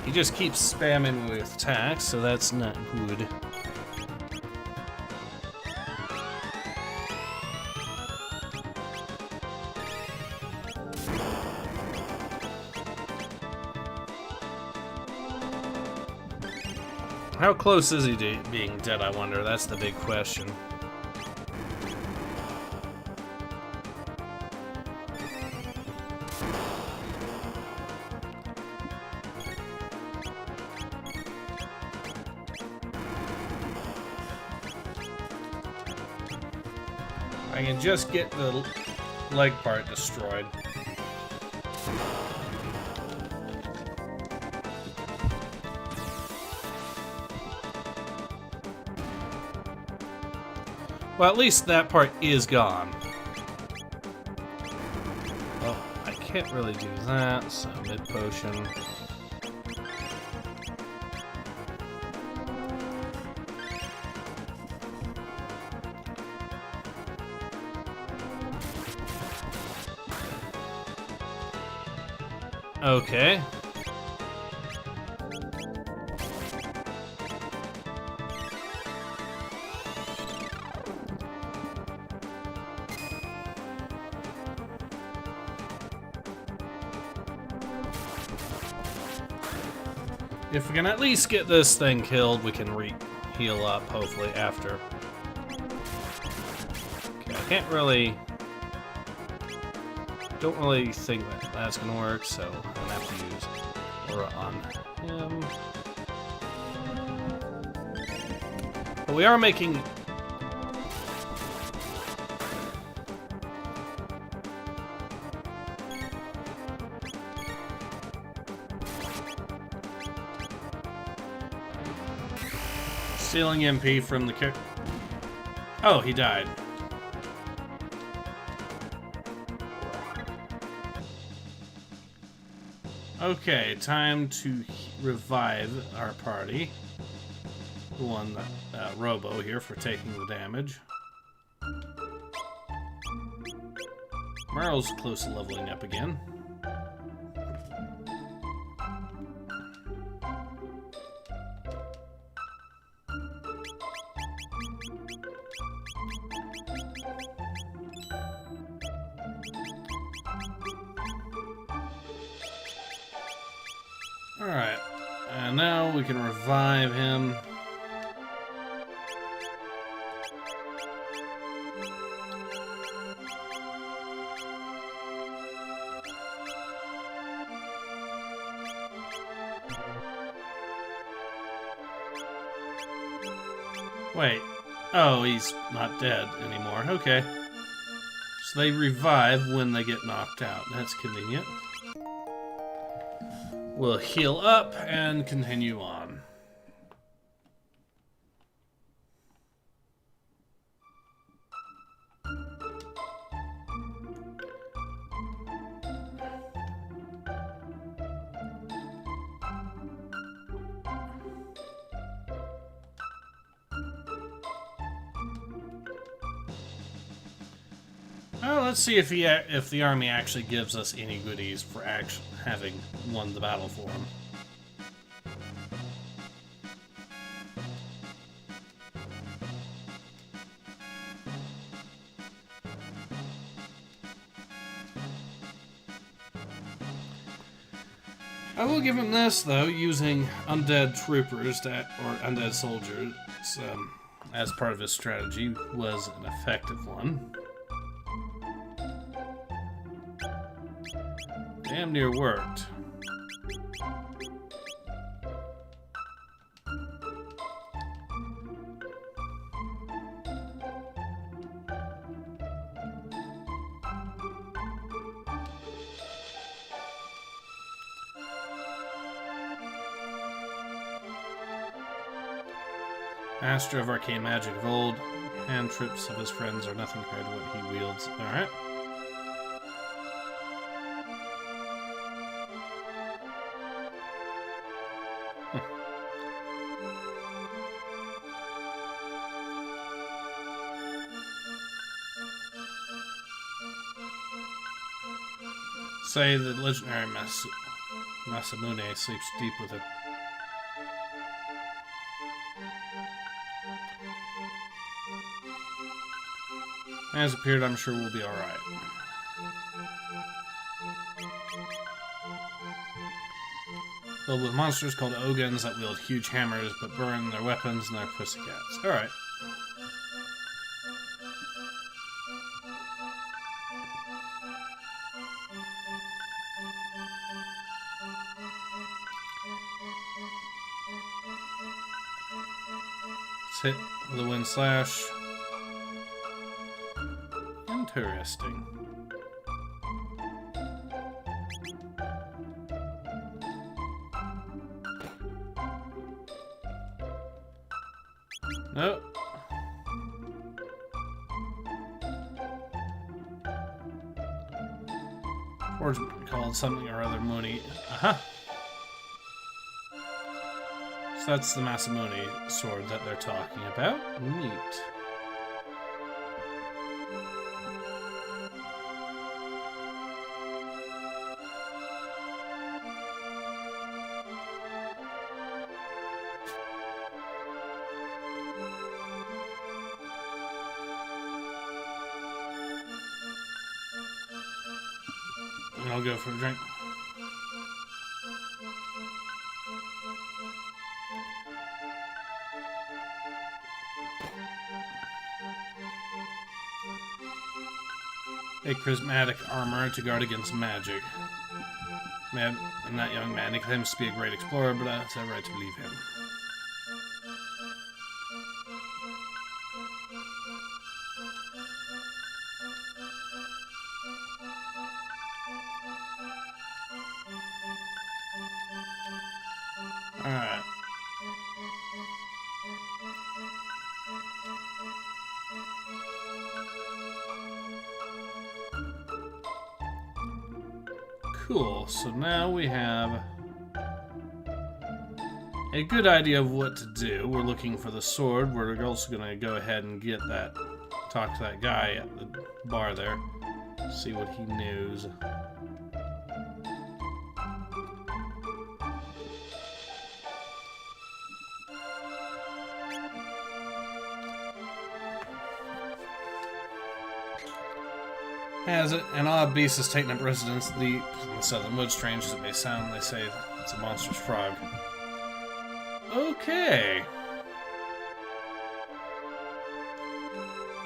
He just keeps spamming with attacks, so that's not good. How close is he to being dead, I wonder? That's the big question. I can just get the leg part destroyed. Well, at least that part is gone. Well, I can't really do that, so mid-potion. Okay. If we can at least get this thing killed, we can heal up, hopefully, after. Okay, I can't really... Don't really think that that's gonna work, so I'm gonna have to use Aura on him. But we are making... Stealing MP from the kick. Oh, he died. Okay, time to revive our party. The one, Robo here for taking the damage. Merle's close to leveling up again. Alright, and now we can revive him. Wait. Oh, he's not dead anymore. Okay. So they revive when they get knocked out. That's convenient. We'll heal up and continue on. Well, let's see if the army actually gives us any goodies for having won the battle for him. I will give him this, though, using undead troopers or undead soldiers as part of his strategy was an effective one. Damn near worked. Master of arcane magic of old. Hand trips of his friends are nothing compared to what he wields. Alright. Say the legendary Masamune sleeps deep with it. As appeared, I'm sure we'll be alright. Filled with monsters called Ogans that wield huge hammers but burn their weapons and their pussycats. Alright. Let's hit the wind slash. Interesting. Nope. Or called something or other Mooney. Aha! So that's the Masamune sword that they're talking about. Neat. I'll go for a drink. A prismatic armor to guard against magic. Man, and that young man, he claims to be a great explorer, but I have a right to believe him. Cool, so now we have a good idea of what to do. We're looking for the sword. We're also going to go ahead and get that, talk to that guy at the bar there, see what he knows. Has it? An odd beast has taken up residence deep in the southern woods. Strange as it may sound, they say it's a monstrous frog. Okay.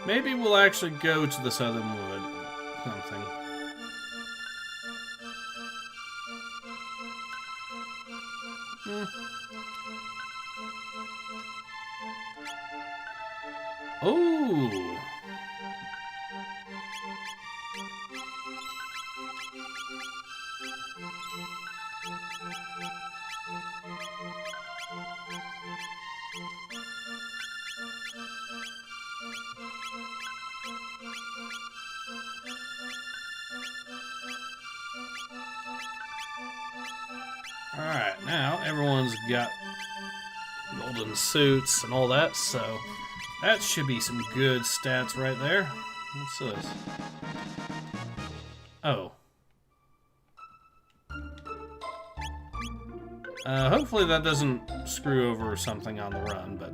Maybe we'll actually go to the southern wood. Something. Oh. Alright, now everyone's got golden suits and all that, so that should be some good stats right there. What's this? Oh. Hopefully that doesn't screw over something on the run, but...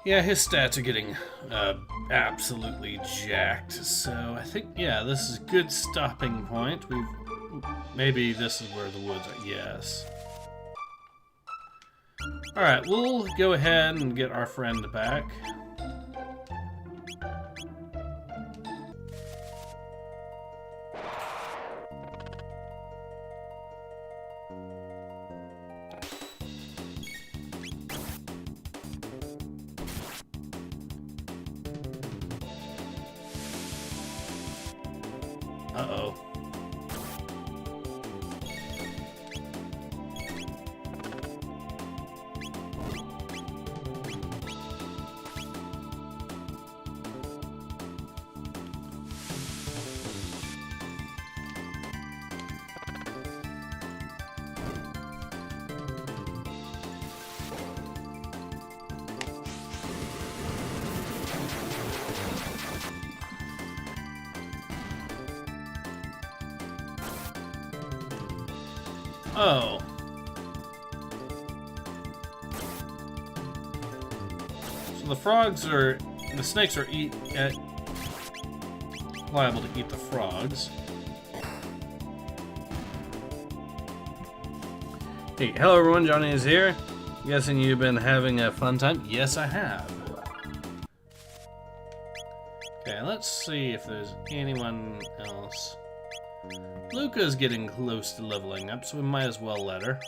yeah, his stats are getting absolutely jacked, so I think, yeah, this is a good stopping point. Maybe this is where the woods are. Yes. Alright, we'll go ahead and get our friend back. Uh-oh. Oh. So the frogs are... the snakes are liable to eat the frogs. Hey, hello everyone, Johnny is here. Guessing you've been having a fun time? Yes, I have. Okay, let's see if there's anyone else. Luca's getting close to leveling up, so we might as well let her.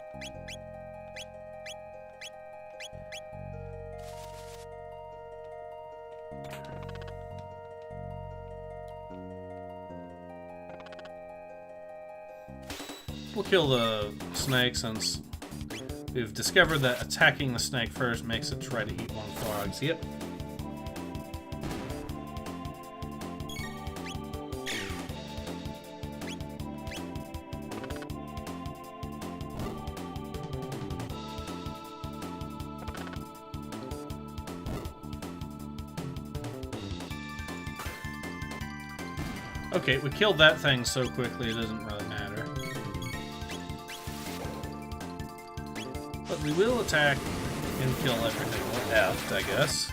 We'll kill the snake since we've discovered that attacking the snake first makes it try to eat one frog. Yep. Okay, we killed that thing so quickly it doesn't really matter. But we will attack and kill everything left, I guess.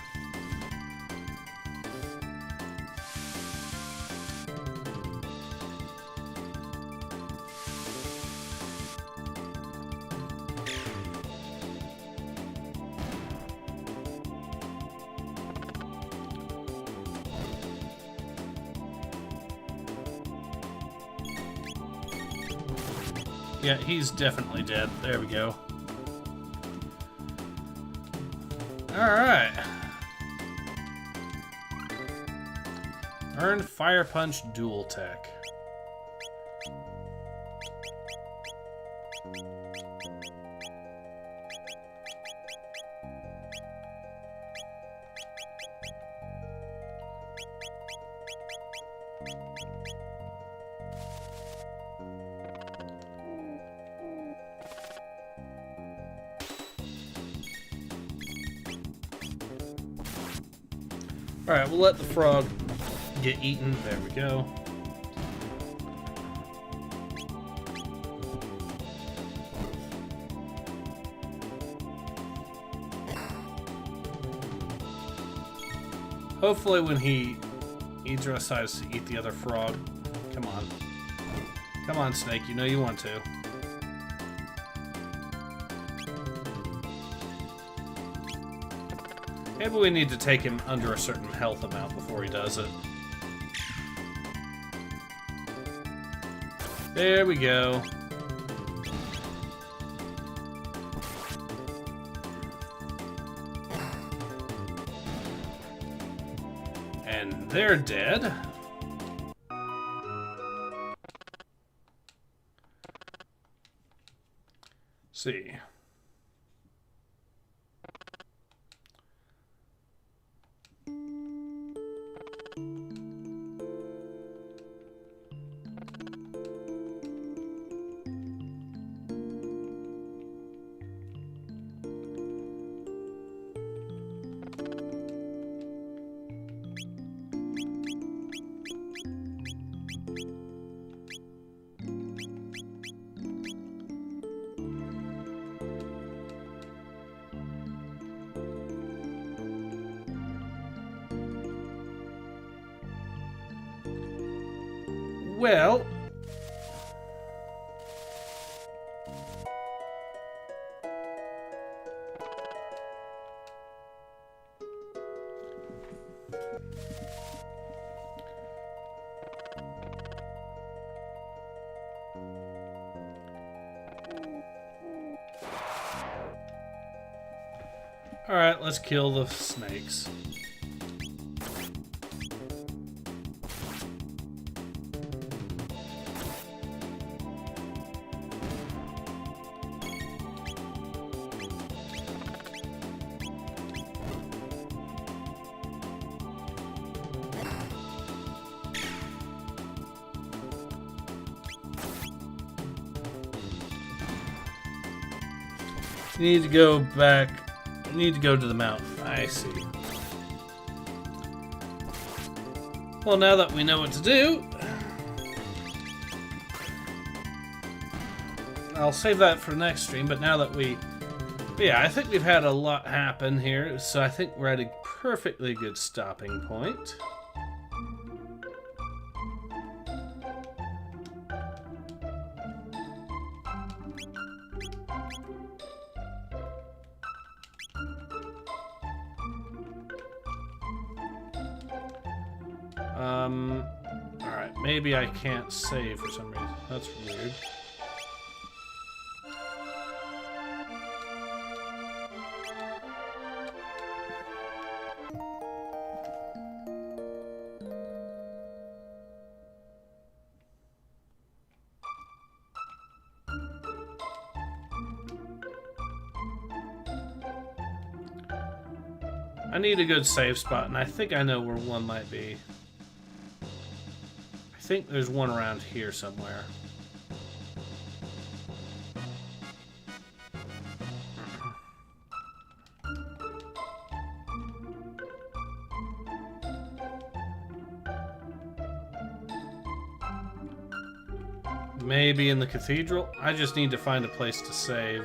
Yeah, he's definitely dead. There we go. Alright. Earned Fire Punch Dual Tech. Alright, we'll let the frog get eaten. There we go. Hopefully when he decides to eat the other frog. Come on. Come on, Snake. You know you want to. Maybe we need to take him under a certain health amount before he does it. There we go. And they're dead. See. Well, all right, let's kill the snakes. You need to go back. You need to go to the mountain. I see. Well, now that we know what to do, I'll save that for next stream, but now that yeah, I think we've had a lot happen here, so I think we're at a perfectly good stopping point. Alright, maybe I can't save for some reason. That's weird. I need a good save spot, and I think I know where one might be. I think there's one around here somewhere. Maybe in the cathedral? I just need to find a place to save.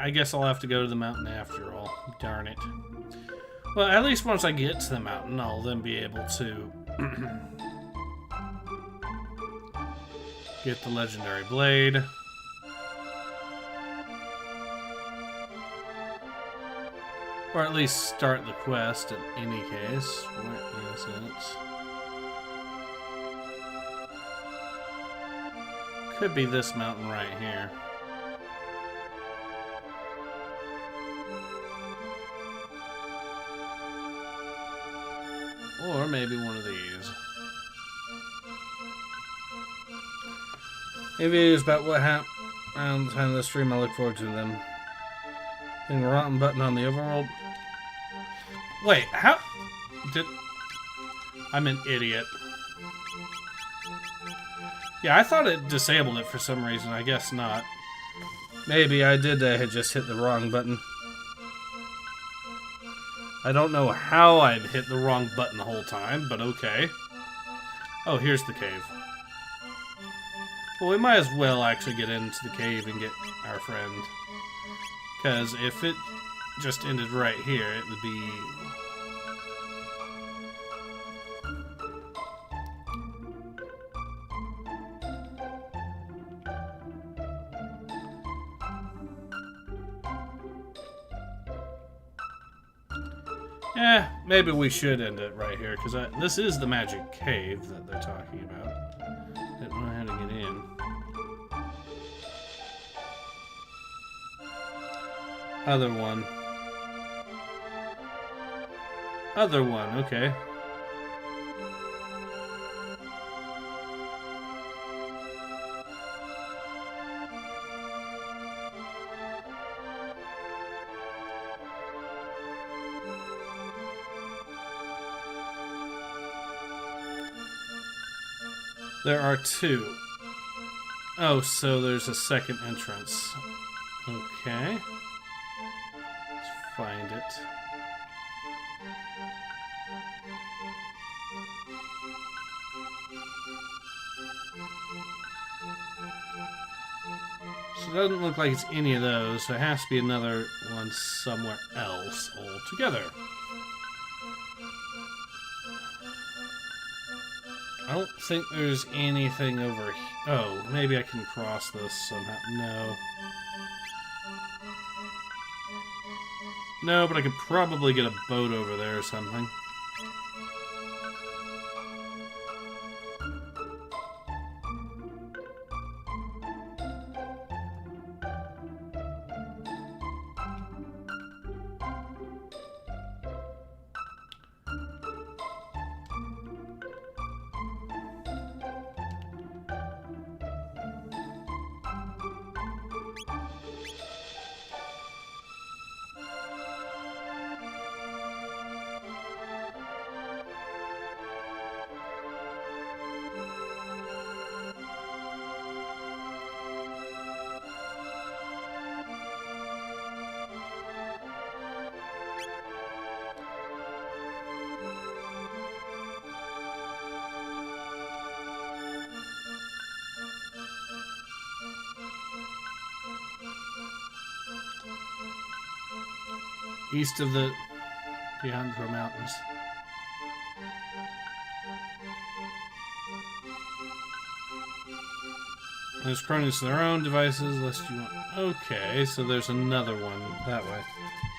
I guess I'll have to go to the mountain after all. Darn it. Well, at least once I get to the mountain, I'll then be able to get the legendary blade. Or at least start the quest in any case. Where is it? Could be this mountain right here. Or maybe one of these. Maybe it's about what happened around the time of the stream. I look forward to them. Hitting the rotten button on the overworld. Wait, how did... I'm an idiot. Yeah, I thought it disabled it for some reason. I guess not. Maybe I did just hit the wrong button. I don't know how I'd hit the wrong button the whole time, but okay. Oh, here's the cave. Well, we might as well actually get into the cave and get our friend. Because if it just ended right here, it would be... maybe we should end it right here, because this is the magic cave that they're talking about. I don't know how to get in. Other one. Other one, okay. There are two. Oh, so there's a second entrance. Okay. Let's find it. So it doesn't look like it's any of those, so it has to be another one somewhere else altogether. I don't think there's anything over here. Oh, maybe I can cross this somehow. No. No, but I could probably get a boat over there or something. East of the Beyondro Mountains. There's Chronos to their own devices, lest you want... Okay, so there's another one that way.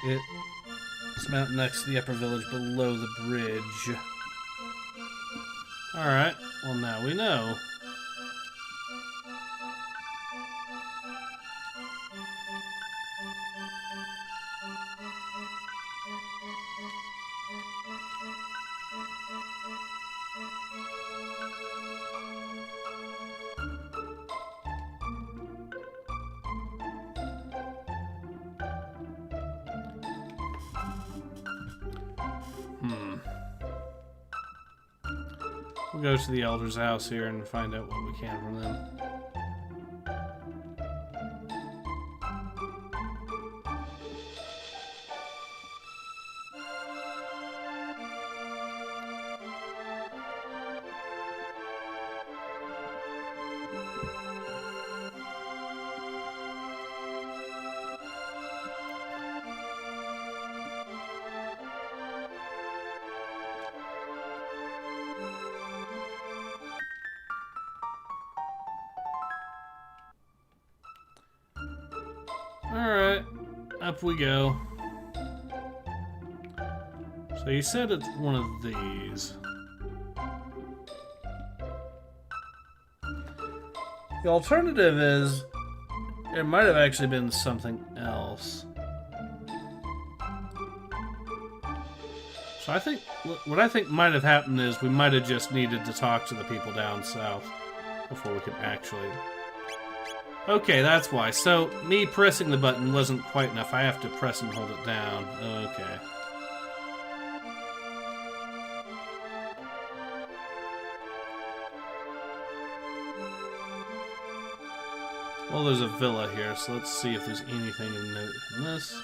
It's a mountain next to the upper village below the bridge. Alright, well now we know. We'll go to the Elder's house here and find out what we can from them. Alright, up we go. So you said it's one of these. The alternative is it might have actually been something else. So I think what I think might have happened is we might have just needed to talk to the people down south before we could actually Okay, that's why. So, me pressing the button wasn't quite enough. I have to press and hold it down. Okay. Well, there's a villa here, so let's see if there's anything of note in this.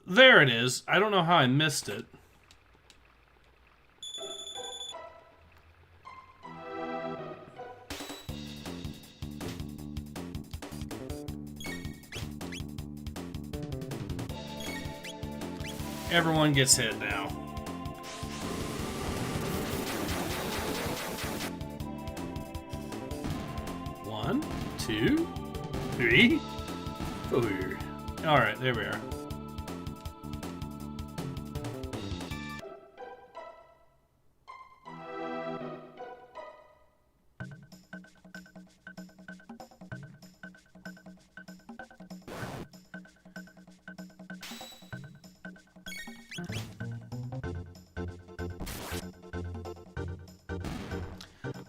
There it is. I don't know how I missed it. Everyone gets hit now. One, two, three, four. Alright, there we are.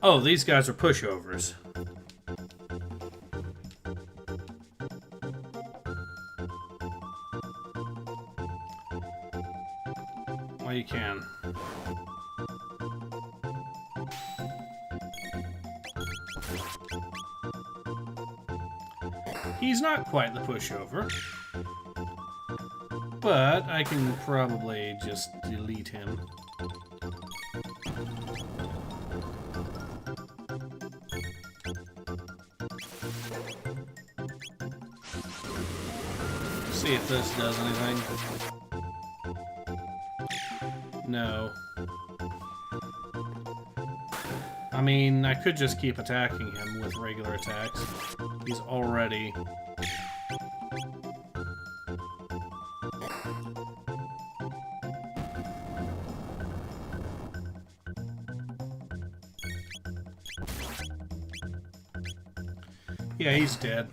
Oh, these guys are pushovers. Well, you can. He's not quite the pushover, but I can probably just delete him. See if this does anything. No. I mean, I could just keep attacking him with regular attacks. He's already... Yeah, he's dead.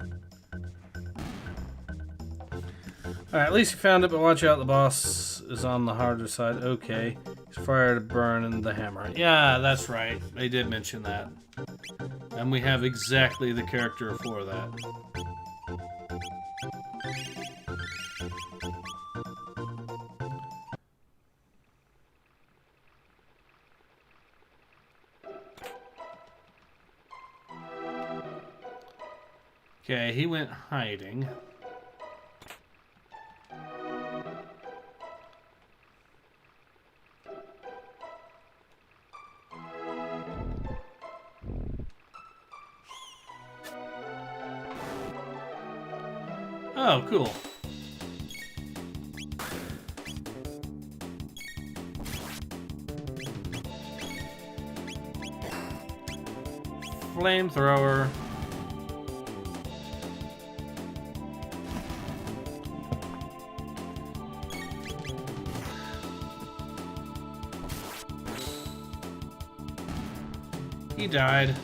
Alright, at least you found it, but watch out, the boss is on the harder side. Okay. He's fire to burn and the hammer. Yeah, that's right. They did mention that. And we have exactly the character for that. Okay, he went hiding. Oh, cool. Flamethrower. He died.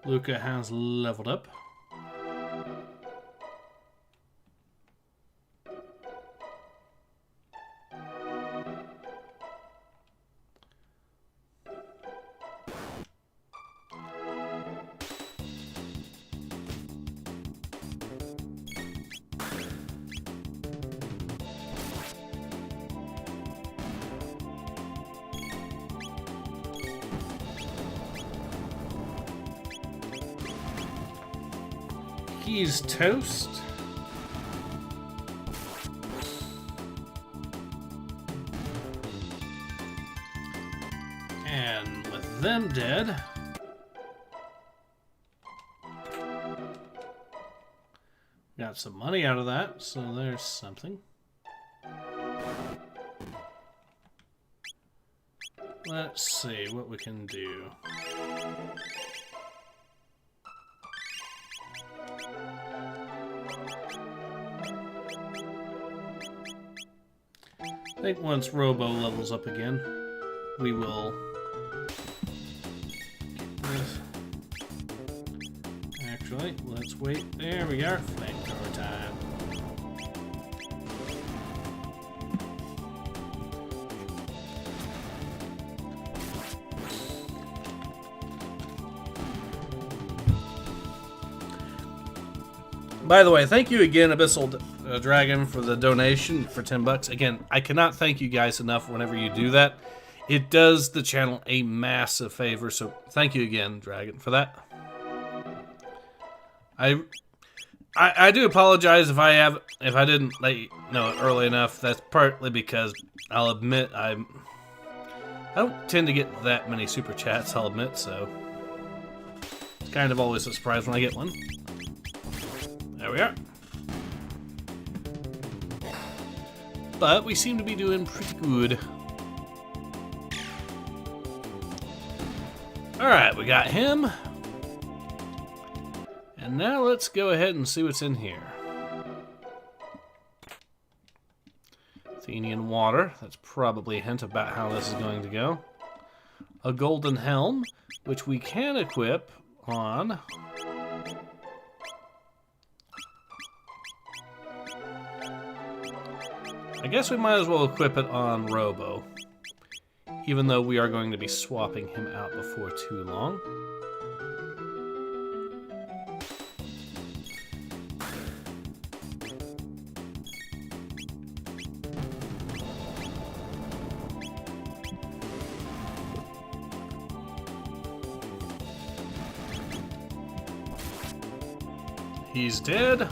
Luca has leveled up. He's toast. And with them dead, got some money out of that, so there's something. Let's see what we can do. I think once Robo levels up again, we will... Actually, let's wait. There we are. Flamethrower time. By the way, thank you again, Abyssal Dragon, for the donation for 10 bucks. Again, I cannot thank you guys enough whenever you do that. It does the channel a massive favor, so thank you again, Dragon, for that. I do apologize if I didn't let you know it early enough. That's partly because I'll admit I don't tend to get that many super chats, I'll admit, so it's kind of always a surprise when I get one. There we are. But we seem to be doing pretty good. Alright, we got him. And now let's go ahead and see what's in here. Athenian water. That's probably a hint about how this is going to go. A golden helm, which we can equip on... I guess we might as well equip it on Robo, even though we are going to be swapping him out before too long. He's dead.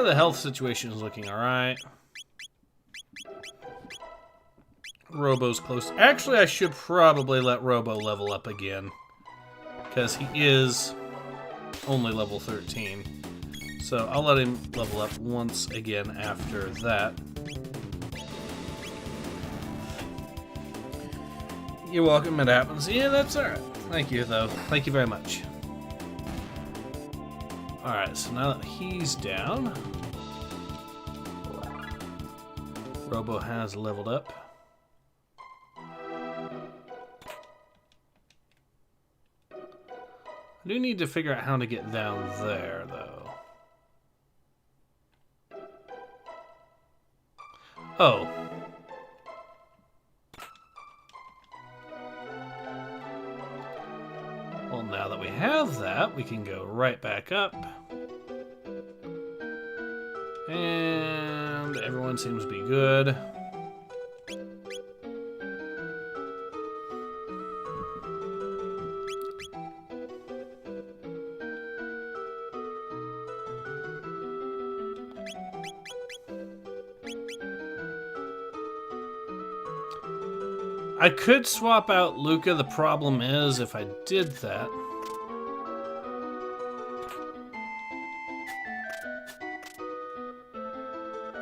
The health situation is looking alright. Robo's close. Actually, I should probably let Robo level up again, because he is only level 13. So I'll let him level up once again after that. You're welcome, it happens. Yeah, that's alright. Thank you, though. Thank you very much. Alright, so now that he's down, Robo has leveled up. I do need to figure out how to get down there, though. Oh. Well, now that we have that, we can go right back up. And everyone seems to be good. I could swap out Luca. The problem is, if I did that,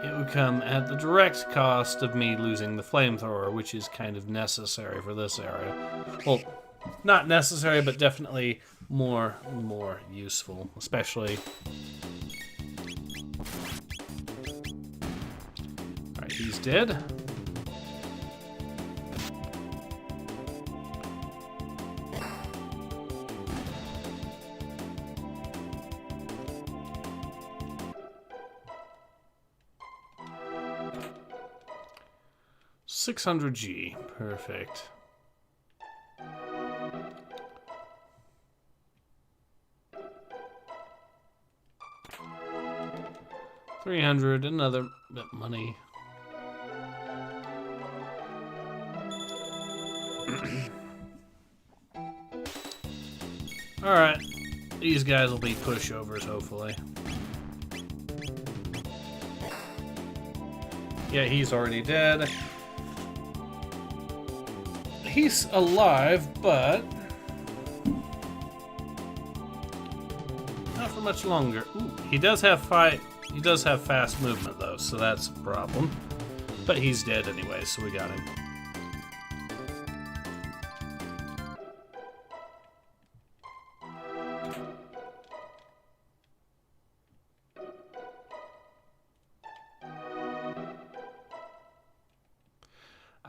it would come at the direct cost of me losing the flamethrower, which is kind of necessary for this area. Well, not necessary, but definitely more useful, especially. Alright, he's dead. $600G, perfect. $300, another bit of money. Alright, these guys will be pushovers, hopefully. Yeah, he's already dead. He's alive, but not for much longer. Ooh, he does have fast movement though, so that's a problem. But he's dead anyway, so we got him.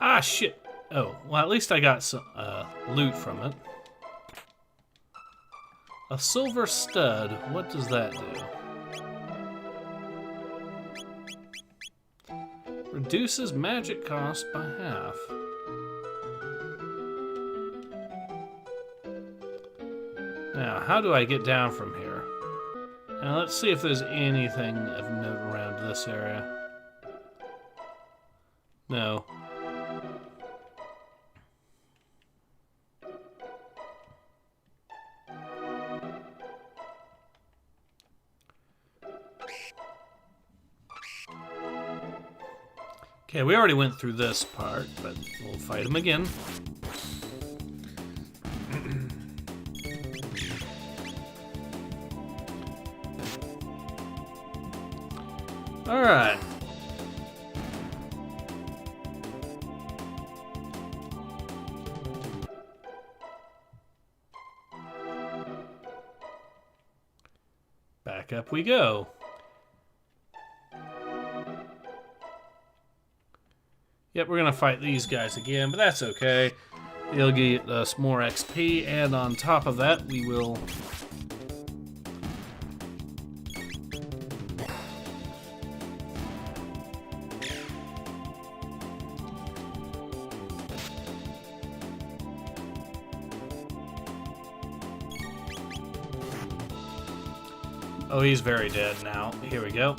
Ah, shit. Oh, well, at least I got some loot from it. A silver stud. What does that do? Reduces magic cost by half. Now, how do I get down from here? Now, let's see if there's anything of note around this area. No. Okay, we already went through this part, but we'll fight him again. Alright. Back up we go. Yep, we're gonna fight these guys again, but that's okay. It'll get us more XP, and on top of that, we will... Oh, he's very dead now. Here we go.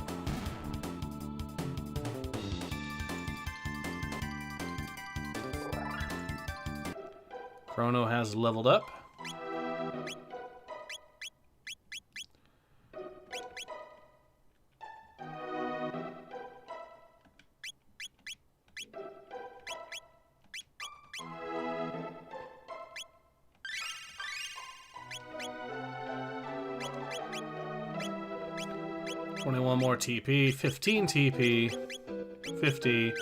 Chrono has leveled up. One more TP, 15 TP, 50,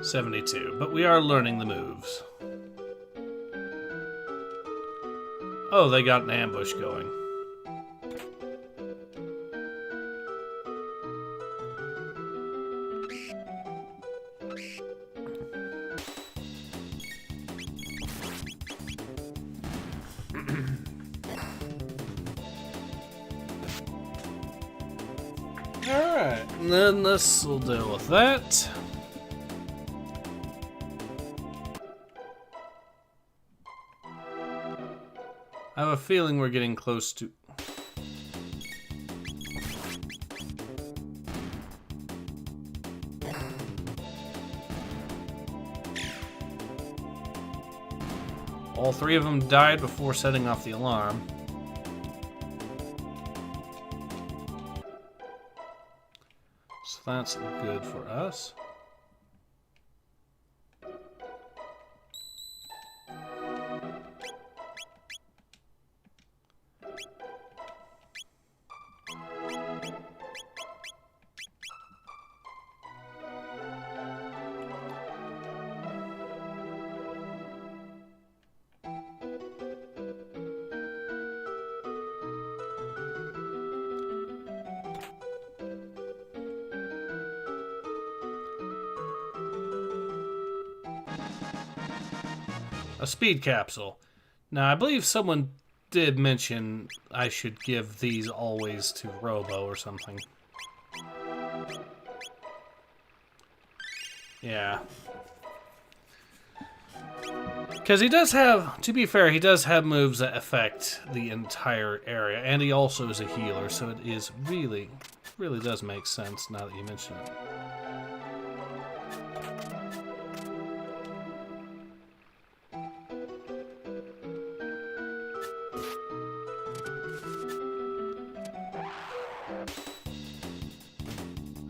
72. But we are learning the moves. Oh, they got an ambush going. Alright, and then this will deal with that. I have a feeling we're getting close to... All three of them died before setting off the alarm. So that's good for us. A speed capsule. Now, I believe someone did mention I should give these always to Robo or something. Yeah. Because he does have, to be fair, he does have moves that affect the entire area, and he also is a healer, so it is really does make sense now that you mention it.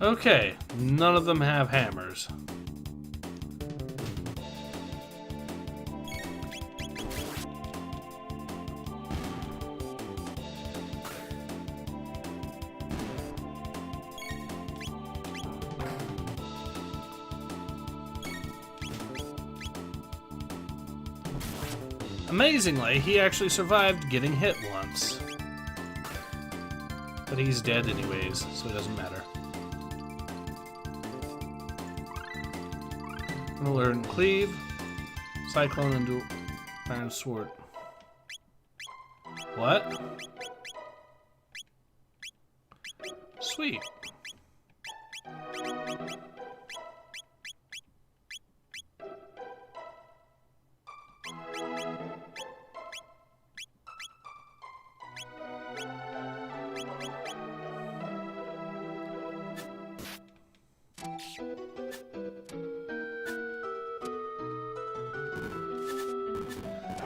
Okay, none of them have hammers. Amazingly, he actually survived getting hit once. But he's dead anyways, so it doesn't matter. Alert and Cleave. Cyclone and Dual Iron Sword. What? Sweet.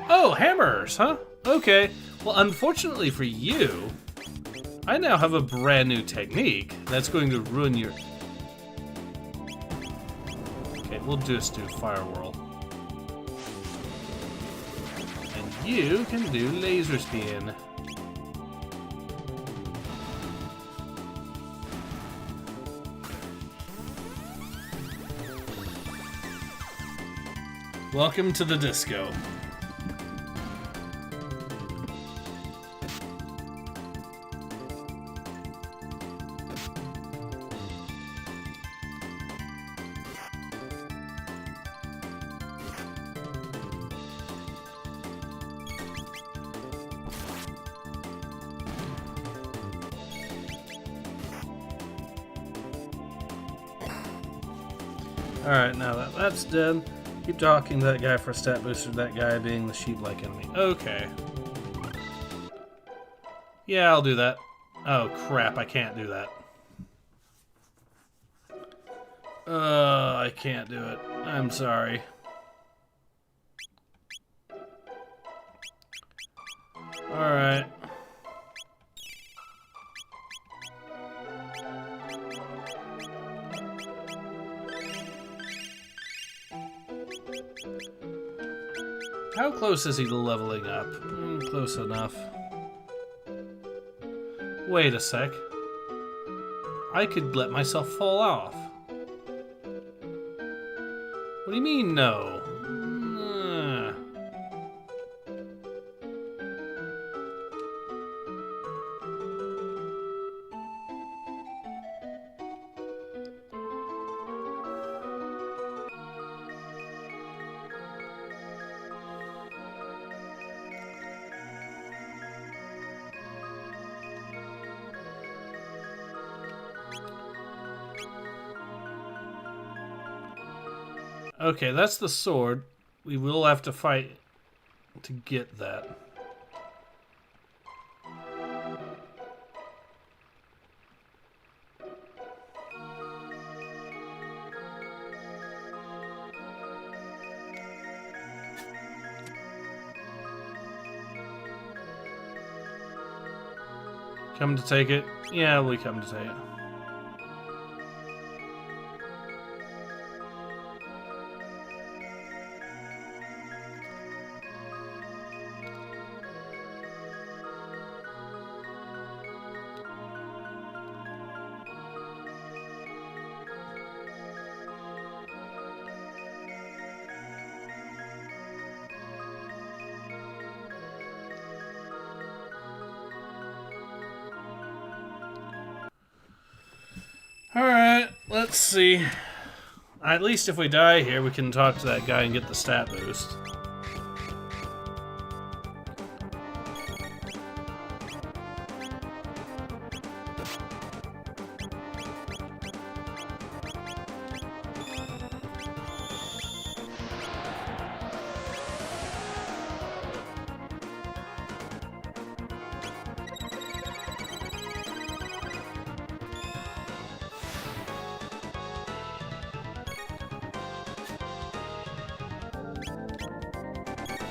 Oh, hammers, huh? Okay. Well, unfortunately for you, I now have a brand new technique that's going to ruin your... Okay, we'll just do Fire Whirl. And you can do Laser Spin. Welcome to the disco. Alright, now that that's dead, keep talking to that guy for a stat booster, that guy being the sheep-like enemy. Okay. Yeah, I'll do that. Oh, crap, I can't do that. I can't do it. I'm sorry. Alright. How close is he to leveling up? Close enough. Wait a sec. I could let myself fall off. What do you mean, no? Okay, that's the sword. We will have to fight to get that. Come to take it? Yeah, we come to take it. Alright, let's see. At least if we die here, we can talk to that guy and get the stat boost.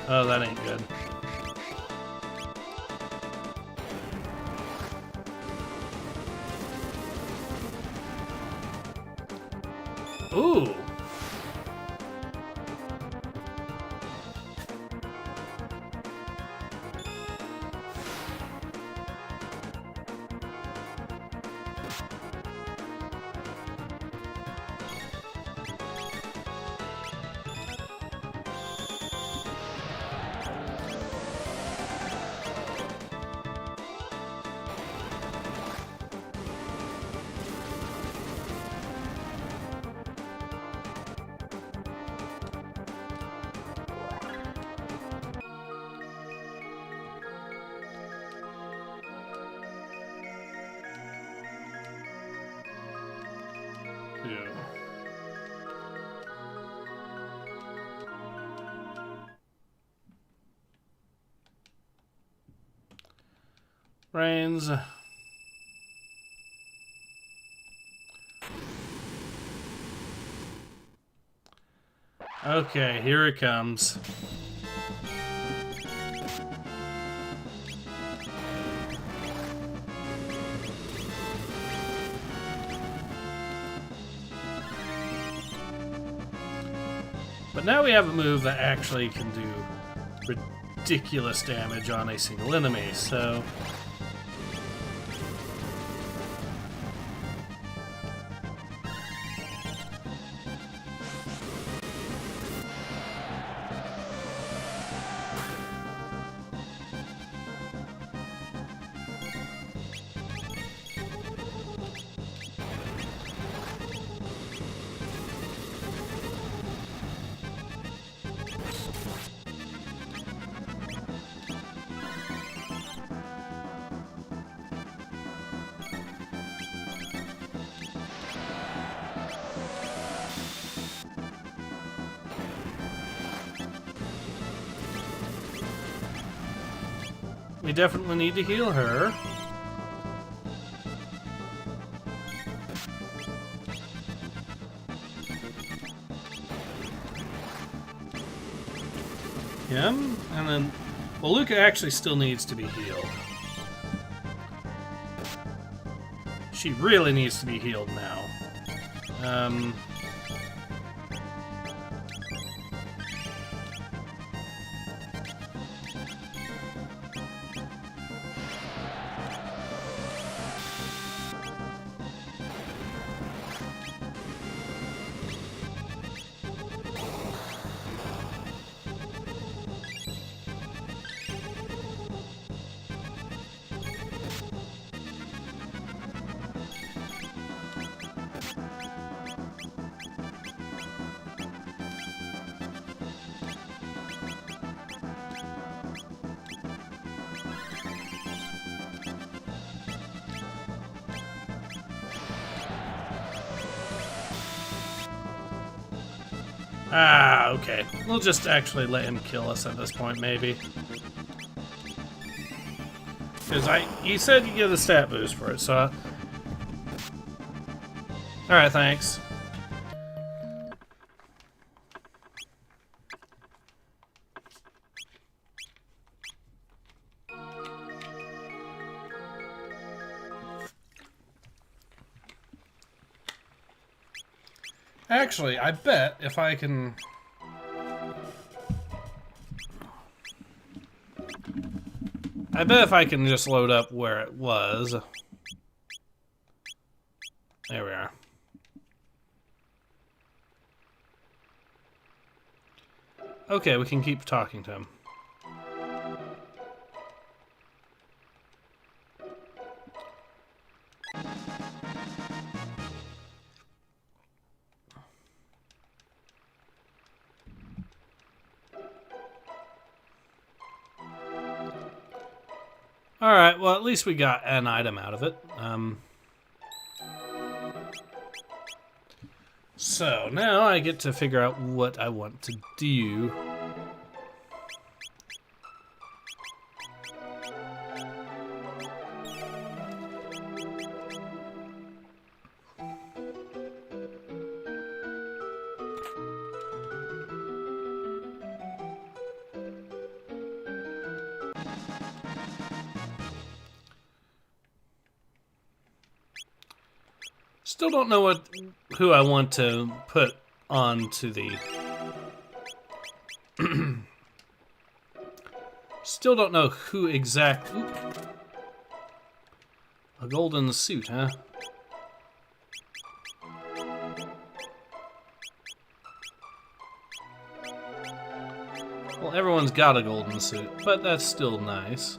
Oh, that ain't good. Ooh. 2. Brains. Okay, here it comes. But now we have a move that actually can do ridiculous damage on a single enemy, so... We definitely need to heal her. Him, and then... Well, Luca actually still needs to be healed. She really needs to be healed now. Ah, okay. We'll just actually let him kill us at this point, maybe. Because you said you get a stat boost for it, so... Alright, thanks. Actually, I bet if I can... I bet if I can just load up where it was... There we are. Okay, we can keep talking to him. Alright, well, at least we got an item out of it. So, now I get to figure out what I want to do. Still don't know who I want to put onto the... Still don't know who exactly... A golden suit, huh? Well, everyone's got a golden suit, but that's still nice.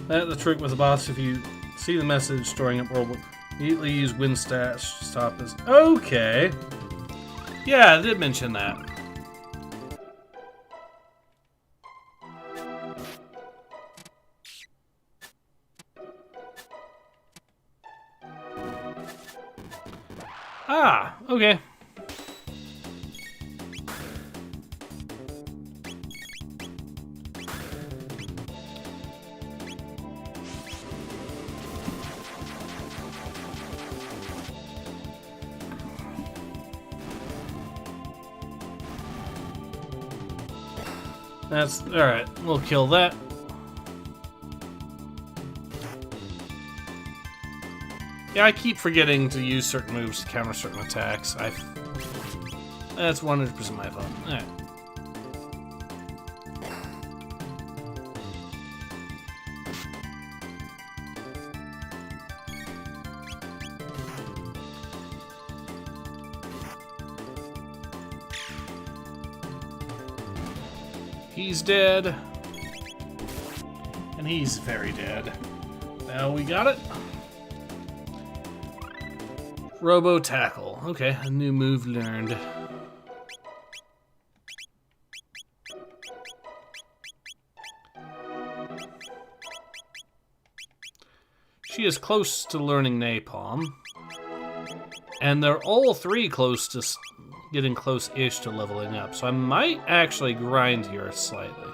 That's the trick with the boss. If you see the message storing up orbital, immediately use win stats to stop this. Okay. Yeah, I did mention that. Ah, okay. That's alright. We'll kill that. Yeah, I keep forgetting to use certain moves to counter certain attacks. That's 100% my fault. Alright. He's dead. And he's very dead. Now we got it. Robo Tackle. Okay, a new move learned. She is close to learning Napalm. And they're all three close to getting close-ish to leveling up. So I might actually grind here slightly.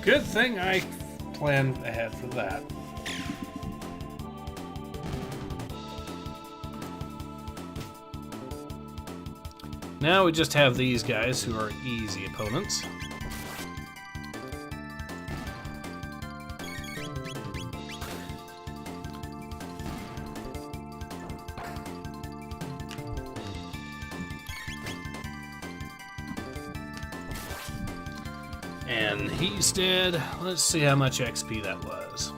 Good thing I planned ahead for that. Now we just have these guys who are easy opponents. And he's dead. Let's see how much XP that was.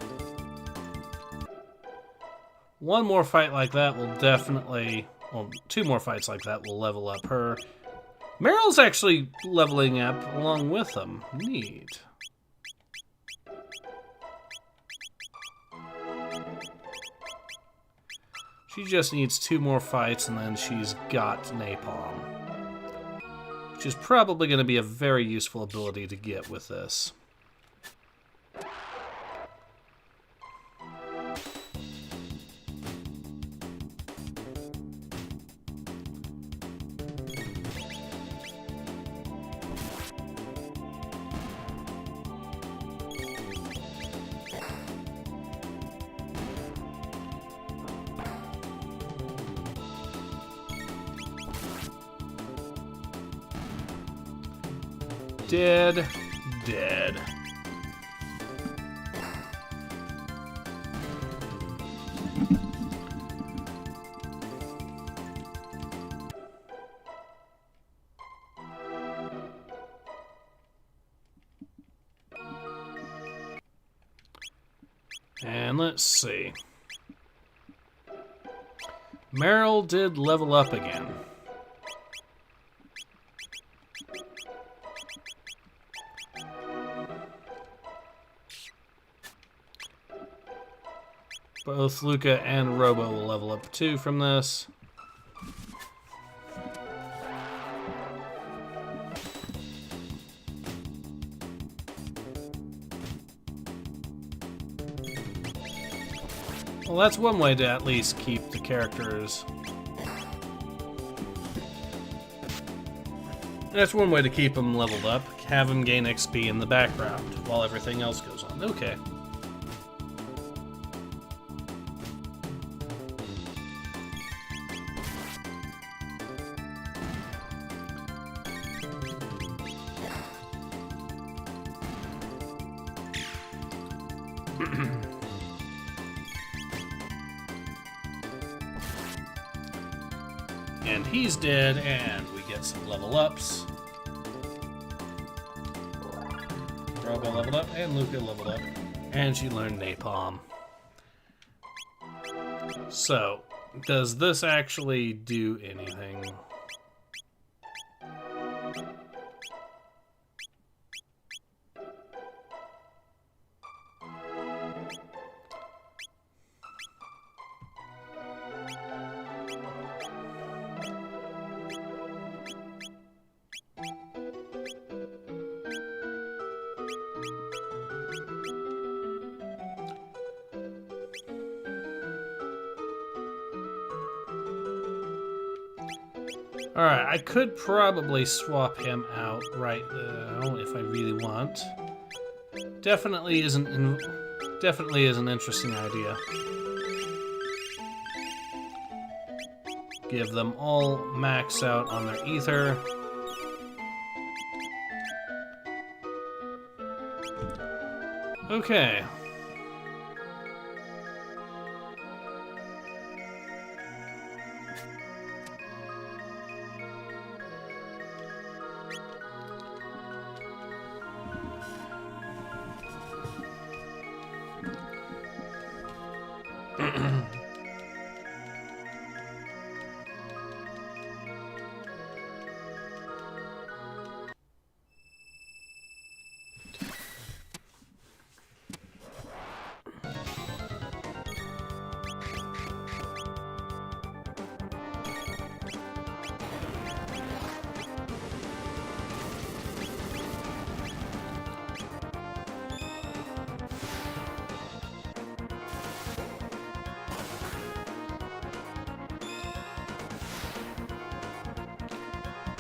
One more fight like that will definitely... Well, two more fights like that will level up her. Meryl's actually leveling up along with them. Neat. She just needs two more fights and then she's got Napalm. Which is probably going to be a very useful ability to get with this. Dead. Dead. And let's see. Meryl did level up again. Both Luca and Robo will level up too from this. Well, that's one way to at least keep the characters. That's one way to keep them leveled up. Have them gain XP in the background while everything else goes on. Okay. And he's dead, and we get some level ups. Robo leveled up, and Luca leveled up. And she learned Napalm. So, does this actually do anything? Alright, I could probably swap him out right now if I really want. Definitely is an interesting idea. Give them all max out on their ether. Okay.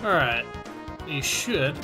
Alright, you should.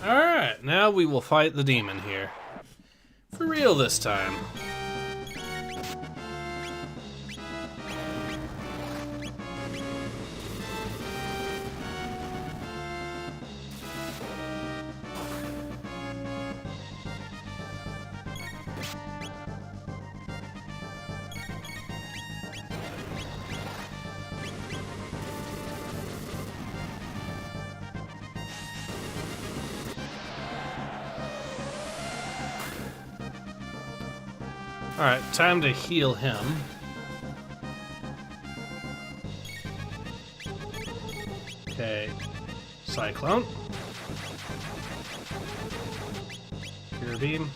Alright, now we will fight the demon here. For real this time. Alright, time to heal him. Okay. Cyclone. Pure Beam.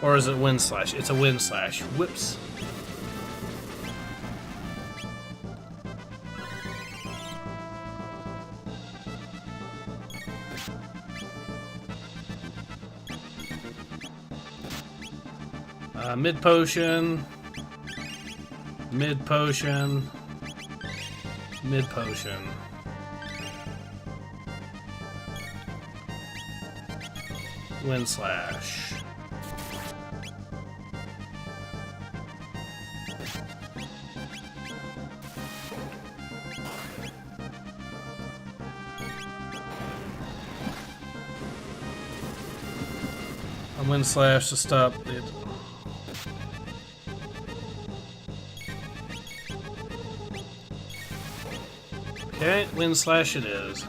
Or is it Wind Slash? It's a Wind Slash. Whoops. Mid potion, mid potion, mid potion. Wind Slash. A Wind Slash to stop it. Okay, Wind Slash it is.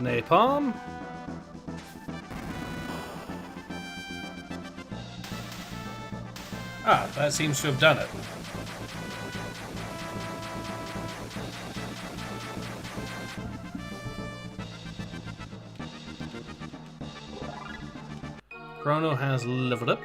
Napalm. Ah, that seems to have done it. Chrono has leveled up.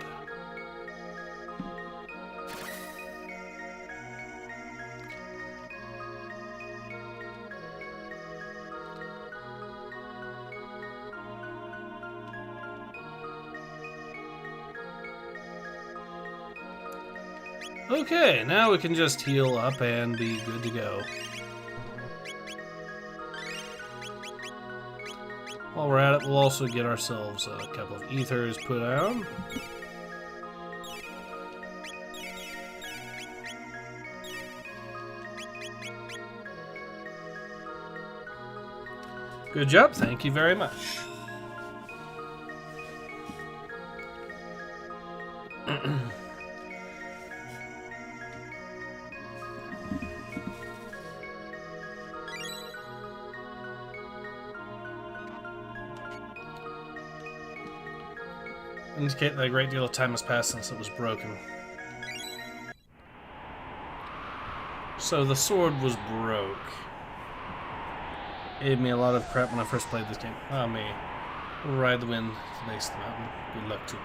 Okay, now we can just heal up and be good to go. While we're at it, we'll also get ourselves a couple of ethers put on. Good job, thank you very much. Indicate that a great deal of time has passed since it was broken. So the sword was broke. It gave me a lot of crap when I first played this game. Oh me. Ride the wind to the base of the mountain. Good luck to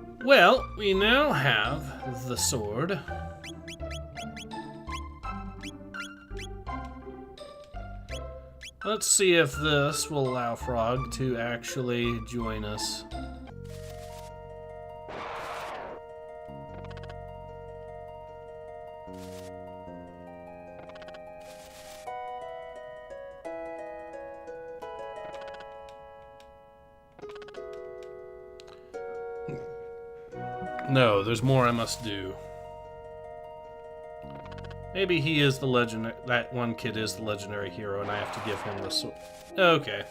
you. Well, we now have the sword. Let's see if this will allow Frog to actually join us. No, there's more I must do. Maybe he is the legendary. That one kid is the legendary hero, and I have to give him the sword. Okay,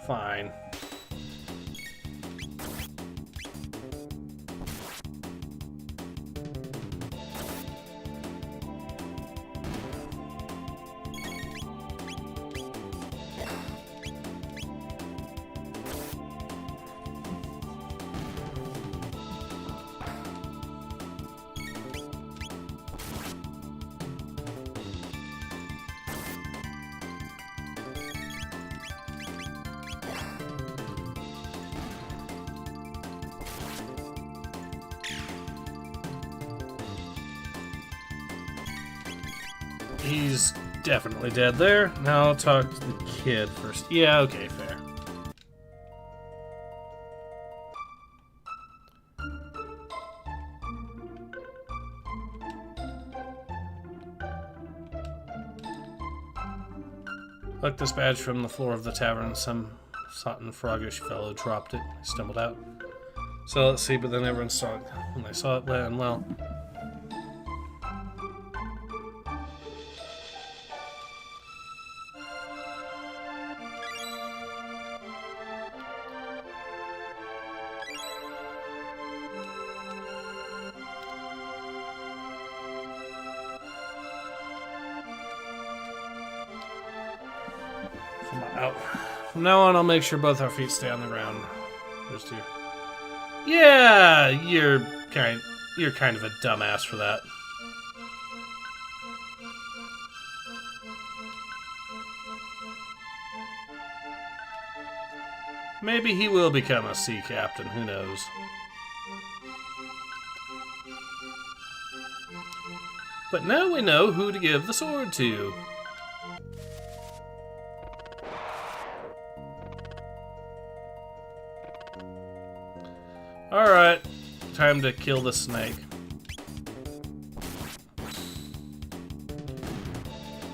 fine. He's definitely dead there. Now I'll talk to the kid first. Yeah, okay, fair. Plucked this badge from the floor of the tavern. Some sodden froggish fellow dropped it. Stumbled out. So let's see, but then everyone saw it. When they saw it, well... From now on, I'll make sure both our feet stay on the ground. Those two. Yeah, you're kind of a dumbass for that. Maybe he will become a sea captain. Who knows? But now we know who to give the sword to. Alright, time to kill the snake.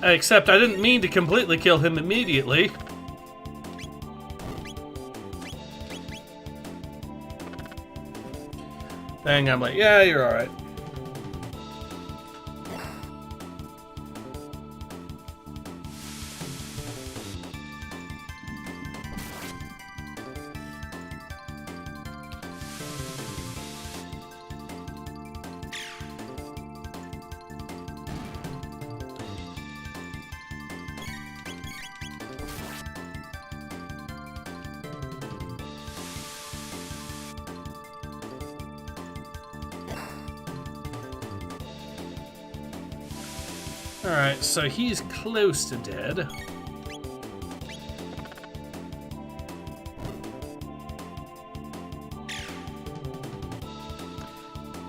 Except I didn't mean to completely kill him immediately. Dang, I'm like, yeah, you're alright. Alright, so he's close to dead.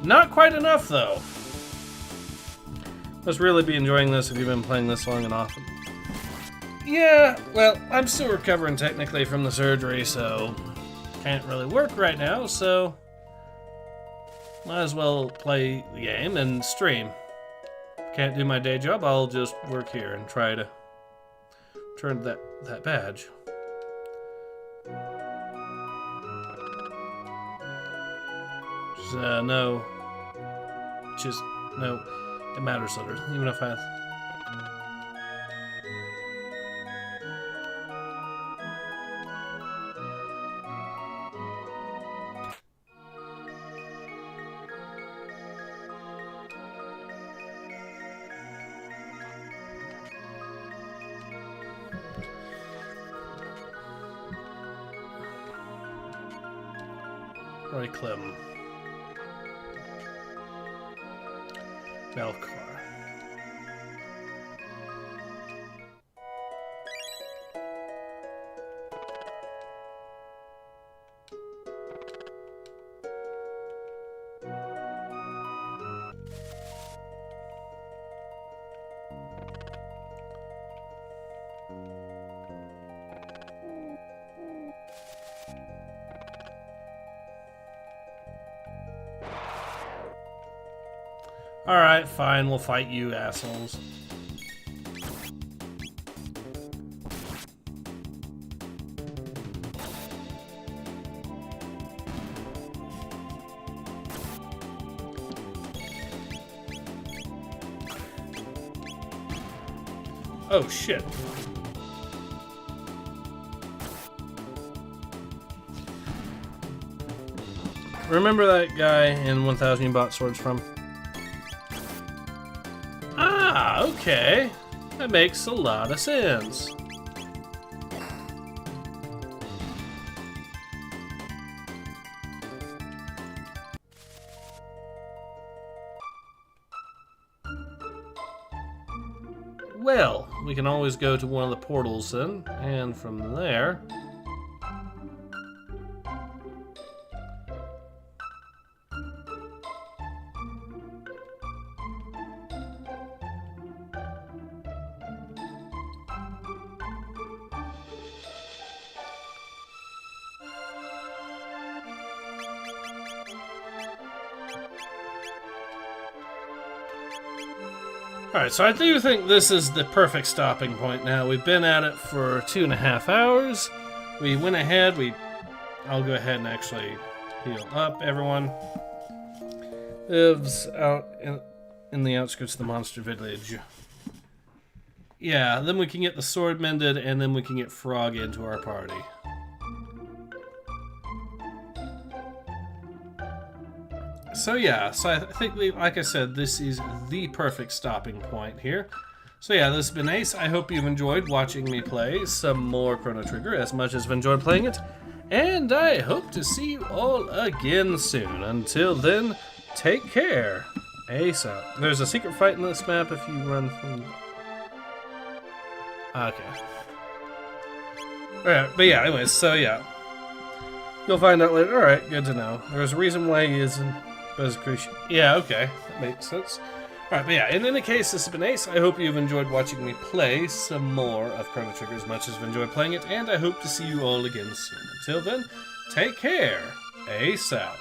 Not quite enough, though. Must really be enjoying this if you've been playing this long and often. Yeah, well, I'm still recovering technically from the surgery, so can't really work right now, so might as well play the game and stream. Can't do my day job, I'll just work here and try to turn that badge. No. Just, no. It matters little, even if I... Roy Clem. Belcar. Alright, fine, we'll fight you, assholes. Oh, shit. Remember that guy in 1000 you bought swords from? Ah, okay. That makes a lot of sense. Well, we can always go to one of the portals then, and from there... Alright, so I do think this is the perfect stopping point now. We've been at it for 2.5 hours. We went ahead, I'll go ahead and actually heal up everyone. Lives out in the outskirts of the monster village. Yeah, then we can get the sword mended, and then we can get Frog into our party. So yeah, so I think, like I said, this is the perfect stopping point here. So yeah, this has been Ace. I hope you've enjoyed watching me play some more Chrono Trigger as much as I've enjoyed playing it. And I hope to see you all again soon. Until then, take care. Ace out. There's a secret fight in this map if you run from... Okay. Alright, but yeah, anyways, so yeah. You'll find out later. Alright, good to know. There's a reason why he isn't... Yeah, okay. That makes sense. Alright, but yeah, in any case, this has been Ace. I hope you've enjoyed watching me play some more of Chrono Trigger as much as I've enjoyed playing it, and I hope to see you all again soon. Until then, take care. Ace out.